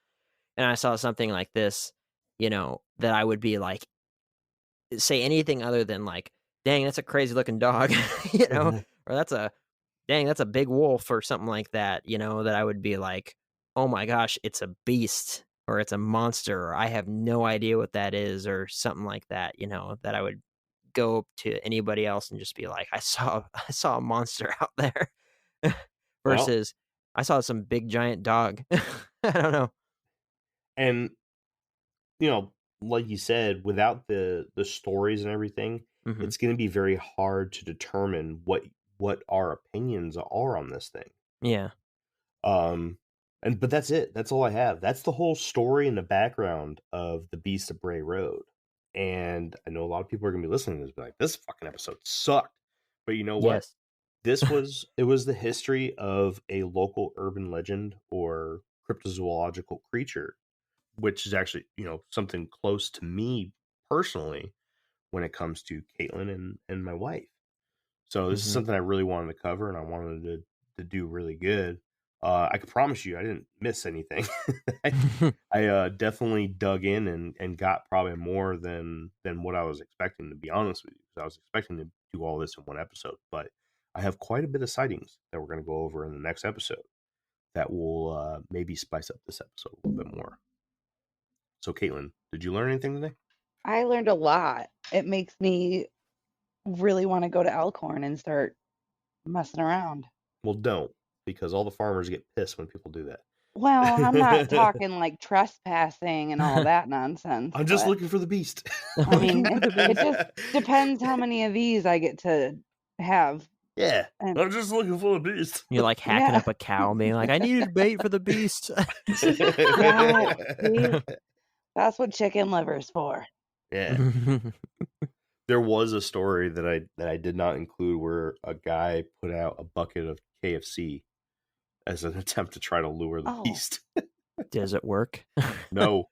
C: and I saw something like this, that I would be like, say anything other than like, dang, that's a crazy looking dog,
A: Mhm.
C: or that's a big wolf or something like that, that I would be like, oh my gosh, it's a beast or it's a monster, or I have no idea what that is, or something like that, that I would go up to anybody else and just be like, I saw a monster out there
A: Well,
C: versus I saw some big giant dog. I don't know.
A: and you know, like you said, without the stories and everything,
C: Hmm.
A: it's going to be very hard to determine what our opinions are on this thing.
C: Yeah.
A: Um, but that's it. That's all I have. That's the whole story and the background of the Beast of Bray Road. And I know a lot of people are going to be listening to this, be like, this fucking episode sucked. But you know what?
C: Yes.
A: It was the history of a local urban legend or cryptozoological creature, which is actually, something close to me personally when it comes to Caitlin and my wife. So this is
C: Hmm.
A: something I really wanted to cover, and I wanted to do really good. I can promise you, I didn't miss anything. I definitely dug in and got probably more than what I was expecting. To be honest with you, because I was expecting to do all this in one episode, but I have quite a bit of sightings that we're going to go over in the next episode that will maybe spice up this episode a little bit more. So, Caitlin, did you learn anything today?
D: I learned a lot. It makes me really want to go to Elkhorn and start messing around.
A: Well, don't, because all the farmers get pissed when people do that.
D: Well, I'm not talking like trespassing and all that nonsense,
A: I'm just
D: but
A: looking for the beast.
D: I mean,
C: Looking for the
D: it
C: beast.
D: just depends how many of these I get to have.
A: Yeah,
D: And
A: I'm just looking for the beast.
C: You're like hacking
D: yeah,
C: up a cow, being like, I needed bait for the beast.
D: yeah, see, that's what chicken liver's for.
A: Yeah, there was a story that I did not include where a guy put out a bucket of KFC as an attempt to try to lure the
D: Oh,
A: beast.
C: Does it work?
A: No,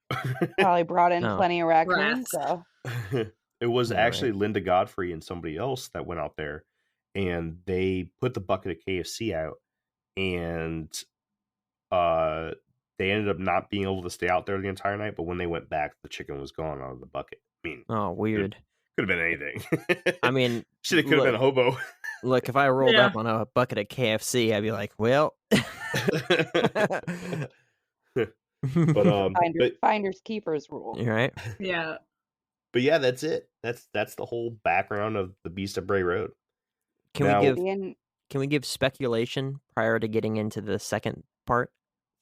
D: probably brought in
C: Oh,
D: plenty of raccoons,
B: Rats.
D: so
A: it was
C: yeah,
A: actually
C: right.
A: Linda Godfrey and somebody else that went out there, and they put the bucket of KFC out, and uh, they ended up not being able to stay out there the entire night. But when they went back, the chicken was gone out of the bucket. I mean,
C: Oh,
A: could
C: weird.
A: have been anything.
C: I mean,
A: Shit, it could have been a hobo.
C: look, if I rolled
B: Yeah.
C: up on a bucket of KFC, I'd be like, well.
A: but
D: finders keepers rule.
C: You're right.
B: Yeah.
A: but yeah, that's it. That's the whole background of the Beast of Bray Road.
C: Can
A: Now,
C: we give speculation prior to getting into the second part?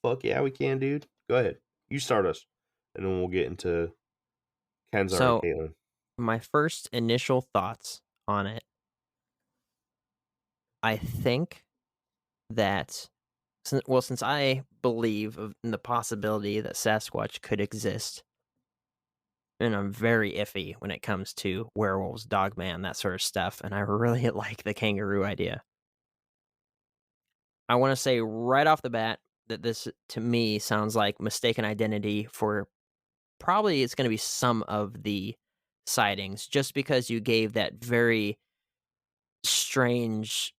A: fuck yeah, we can, dude. Go ahead, you start us, and then we'll get into Kenzar
C: So,
A: and Caitlin.
C: my first initial thoughts on it, I think that, since I believe in the possibility that Sasquatch could exist, and I'm very iffy when it comes to werewolves, dogman, that sort of stuff, and I really like the kangaroo idea. I want to say right off the bat that this, to me, sounds like mistaken identity for probably it's going to be some of the sightings, just because you gave that very strange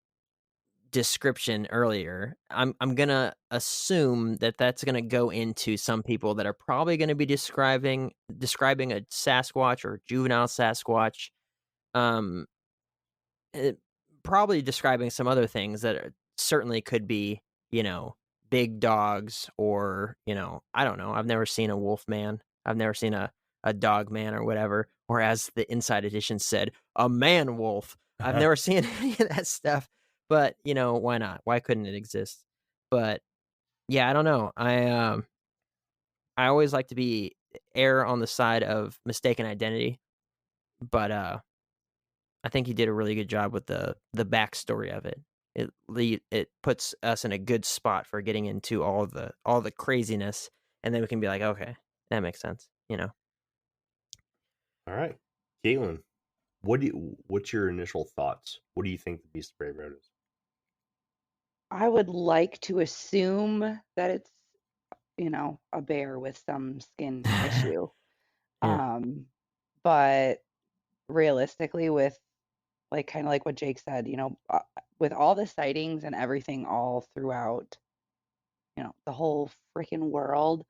C: description earlier. I'm gonna assume that that's gonna go into some people that are probably gonna be describing a Sasquatch or juvenile Sasquatch, um, eh, probably describing some other things that certainly could be, big dogs, or I don't know. I've never seen a wolf man. I've never seen a dog man or whatever. Or as the Inside Edition said, a man wolf. I've never seen any of that stuff. But why not? Why couldn't it exist? But yeah, I don't know. I always like to be err on the side of mistaken identity, but I think he did a really good job with the backstory of it. It puts us in a good spot for getting into all the craziness and then we can be like, okay, that makes sense.
A: All right, Caitlin, what's your initial thoughts? What do you think the Beast of Bray Road is?
D: I would like to assume that it's, a bear with some skin issue.
C: Yeah.
D: But realistically, with kind of like what Jake said, with all the sightings and everything all throughout, the whole freaking world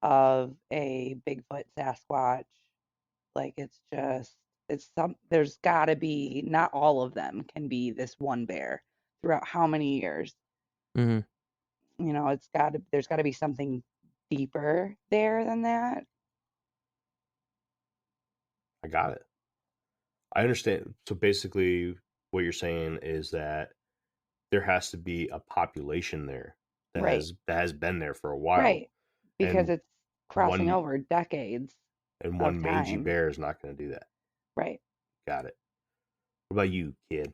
D: of a Bigfoot Sasquatch, there's got to be, not all of them can be this one bear throughout how many years.
C: Mm-hmm.
D: There's got to be something deeper there than that.
A: I got it. I understand. So basically, what you're saying is that there has to be a population there that
D: Right.
A: has been there for a while,
D: Right. Because
A: and
D: it's crossing
A: one
D: over decades
A: and
D: of
A: one mangy
D: time.
A: bear is not going to do that.
D: Right.
A: Got it. What about you, kid?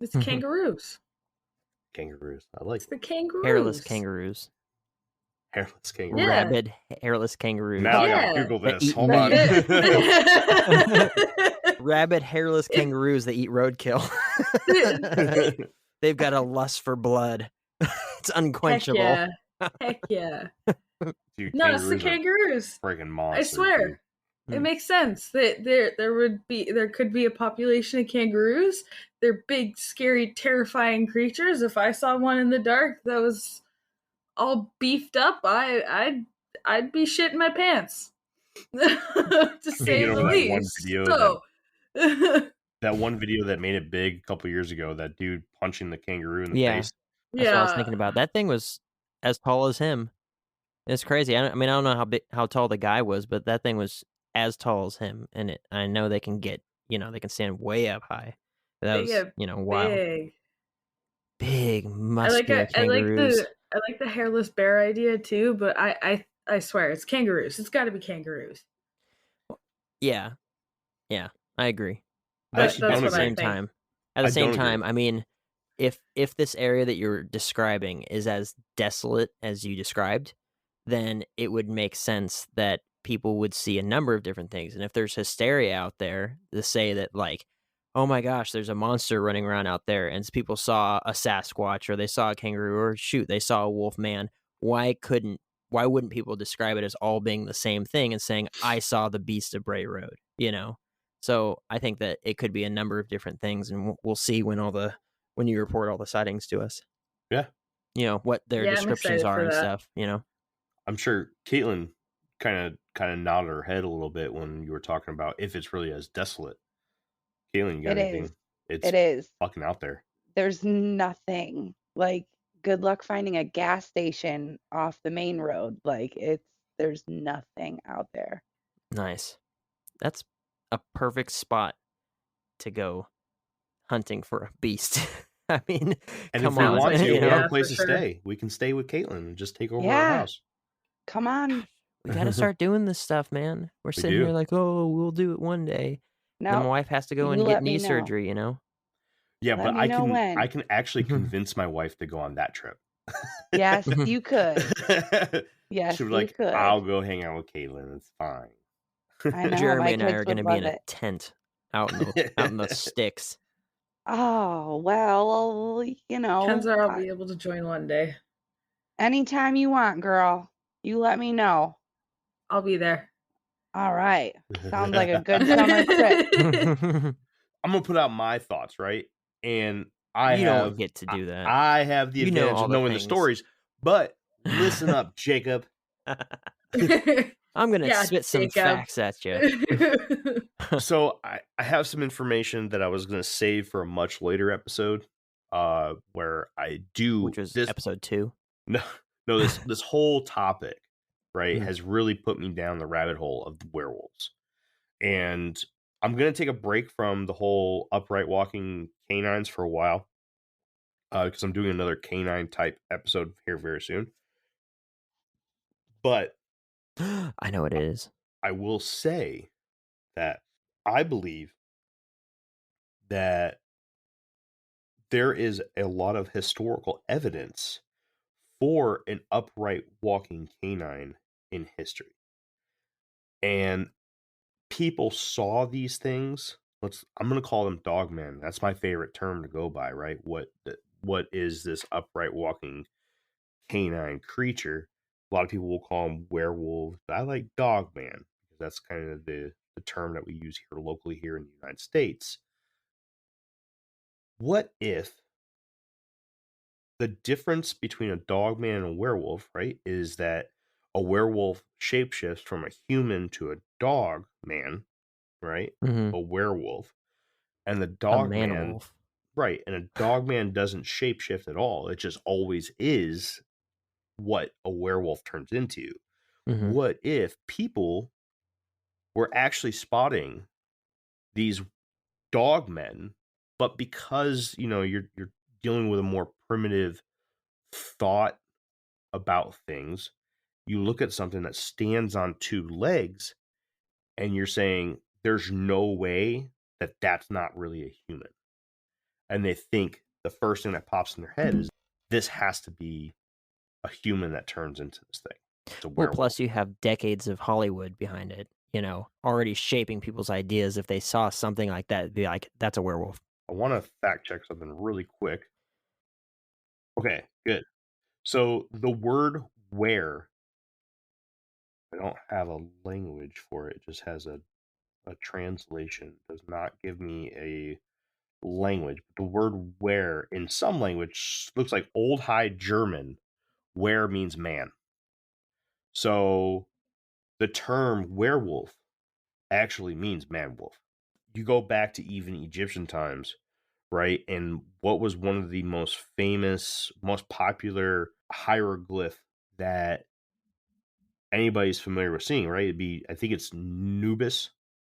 B: It's kangaroos.
A: Kangaroos. I like
B: It's the kangaroos.
C: Hairless kangaroos.
A: hairless kangaroos.
B: Yeah.
C: Rabid hairless kangaroos.
A: Now I
B: Yeah.
A: gotta Google
C: That
A: this.
C: eat
A: Hold on.
C: Rabid hairless kangaroos that eat roadkill. They've got a lust for blood. It's unquenchable.
B: Heck yeah.
A: Dude,
B: No, it's the
A: kangaroos are
B: kangaroos.
A: freaking
B: I
A: monsters.
B: swear.
A: Dude.
B: It makes sense that there could be a population of kangaroos. They're big, scary, terrifying creatures. If I saw one in the dark that was all beefed up, I'd be shitting my pants. To say the
A: that one
B: least.
A: video that one video that made it big a couple years ago, that dude punching the kangaroo in the face.
C: That's what I was thinking about. That thing was as tall as him. It's crazy. I don't know how tall the guy was, but that thing was as tall as him. And I know they can get, they can stand way up high. That was, wild. Big muscular kangaroos.
B: I like the hairless bear idea too, but I swear it's kangaroos. It's got to be kangaroos.
C: Yeah, I agree.
B: But
C: at the same time, I mean, if this area that you're describing is as desolate as you described, then it would make sense that people would see a number of different things. And if there's hysteria out there to say that, like, oh my gosh, there's a monster running around out there, and people saw a Sasquatch, or they saw a kangaroo, or shoot, they saw a wolf man, why wouldn't people describe it as all being the same thing and saying, I saw the Beast of Bray Road, So I think that it could be a number of different things, and we'll see when you report all the sightings to us.
A: Yeah.
C: What their descriptions are and stuff,
A: I'm sure Caitlin kind of nodded her head a little bit when you were talking about if it's really as desolate. Caitlin, you got anything?
D: It is
A: fucking out there.
D: There's nothing. Good luck finding a gas station off the main road. There's nothing out there.
C: Nice. That's a perfect spot to go hunting for a beast. I mean,
A: and if we want to, we have a place to stay. We can stay with Caitlin and just take over our house.
D: Come on.
C: We got to start doing this stuff, man. We're sitting here like, oh, we'll do it one day. No, my wife has to go and get knee surgery,
A: Yeah, but I can actually convince my wife to go on that trip.
D: Yes, you could. Yes,
A: she'd be like,
D: could.
A: I'll go hang out with Caitlin. It's fine.
D: I know,
C: Jeremy and I are going to be in a tent out in the sticks.
D: Oh, well,
B: Kenzar, I'll be able to join one day.
D: Anytime you want, girl. You let me know.
B: I'll be there.
D: All right. Sounds like a good summer trip.
A: I'm going to put out my thoughts, right? And
C: you don't get to do that.
A: I have the advantage of knowing the stories. But listen up, Jacob.
C: I'm going to spit some facts at you.
A: So I have some information that I was going to save for a much later episode where I do...
C: Which was episode 2?
A: No, this whole topic, right, has really put me down the rabbit hole of the werewolves. And I'm going to take a break from the whole upright walking canines for a while because I'm doing another canine type episode here very soon. But
C: I know it is.
A: I will say that I believe that there is a lot of historical evidence for an upright walking canine in history. And people saw these things. I'm going to call them dogmen. That's my favorite term to go by, right? What is this upright walking canine creature? A lot of people will call them werewolves. I like dogman because that's kind of the term that we use here locally here in the United States. What if the difference between a dogman and a werewolf, right, is that a werewolf shapeshifts from a human to a dog man, right?
C: Mhm.
A: A werewolf. And the
C: A
A: dog
C: man
A: man,
C: wolf.
A: right? And a dog man doesn't shapeshift at all. It just always is what a werewolf turns into.
C: Mhm.
A: What if people were actually spotting these dog men, but because you're dealing with a more primitive thought about things, you look at something that stands on two legs and you're saying there's no way that that's not really a human. And they think the first thing that pops in their head is this has to be a human that turns into this thing. It's a
C: Well,
A: werewolf.
C: plus you have decades of Hollywood behind it, already shaping people's ideas. If they saw something like that, it'd be like, that's a werewolf.
A: I want to fact check something really quick. Okay, good. So the word were, I don't have a language for it. It just has a translation. It does not give me a language. But the word were in some language looks like Old High German. Were means man. So the term werewolf actually means man wolf. You go back to even Egyptian times, right? And what was one of the most famous, most popular hieroglyph that anybody's familiar with seeing, right? It'd be, I think it's Nubis,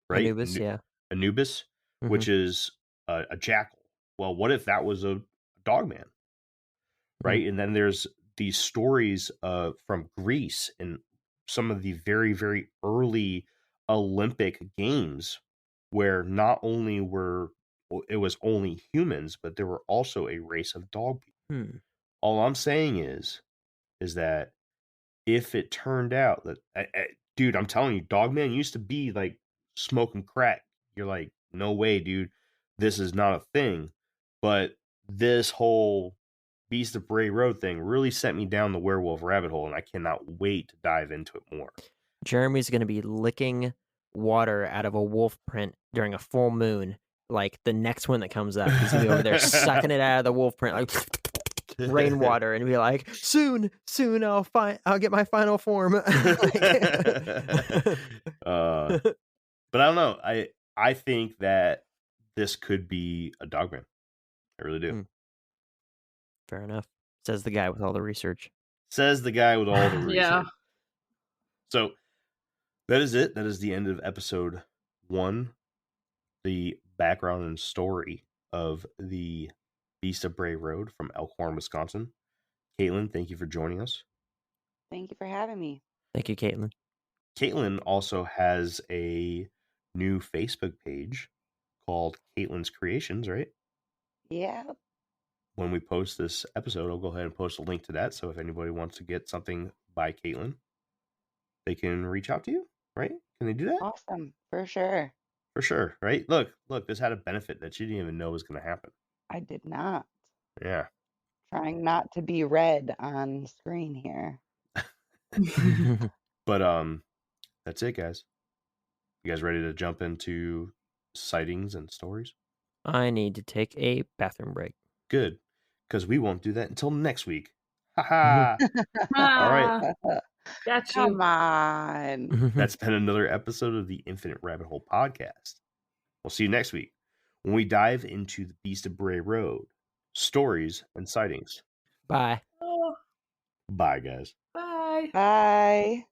A: right?
C: Anubis, yeah.
A: Anubis, which is a jackal. Well, what if that was a dog man, right? And then there's these stories from Greece and some of the very, very early Olympic games where not only it was only humans, but there were also a race of dog people. All I'm saying is that if it turned out that, dude, I'm telling you, Dogman used to be like smoking crack. You're like, no way, dude, this is not a thing. But this whole Beast of Bray Road thing really sent me down the werewolf rabbit hole, and I cannot wait to dive into it more.
C: Jeremy's going to be licking water out of a wolf print during a full moon. Like the next one that comes up, he's gonna be over there sucking it out of the wolf print, like rainwater, and be like, "Soon, I'll get my final form."
A: But I don't know. I think that this could be a dogman. I really do.
C: Fair enough. Says the guy with all the research.
A: Says the guy with all the research.
B: Yeah.
A: So that is it. That is the end of episode 1. The background and story of the Beast of Bray Road from Elkhorn, Wisconsin. Caitlin, thank you for joining us.
D: Thank you for having me.
C: Thank you, Caitlin.
A: Caitlin also has a new Facebook page called Caitlin's Creations, right?
D: Yeah.
A: When we post this episode, I'll go ahead and post a link to that. So if anybody wants to get something by Caitlin, they can reach out to you, right? Can they do that?
D: Awesome. For sure.
A: For sure, right? Look, this had a benefit that she didn't even know was going to happen.
D: I did not.
A: Yeah.
D: Trying not to be red on screen here.
A: But that's it, guys. You guys ready to jump into sightings and stories?
C: I need to take a bathroom break.
A: Good, because we won't do that until next week. Ha All right.
B: Got you.
D: Come on.
A: That's been another episode of the Infinite Rabbit Hole podcast. We'll see you next week when we dive into the Beast of Bray Road, stories and sightings.
C: Bye.
B: Oh,
A: Bye, guys.
B: bye.
D: Bye.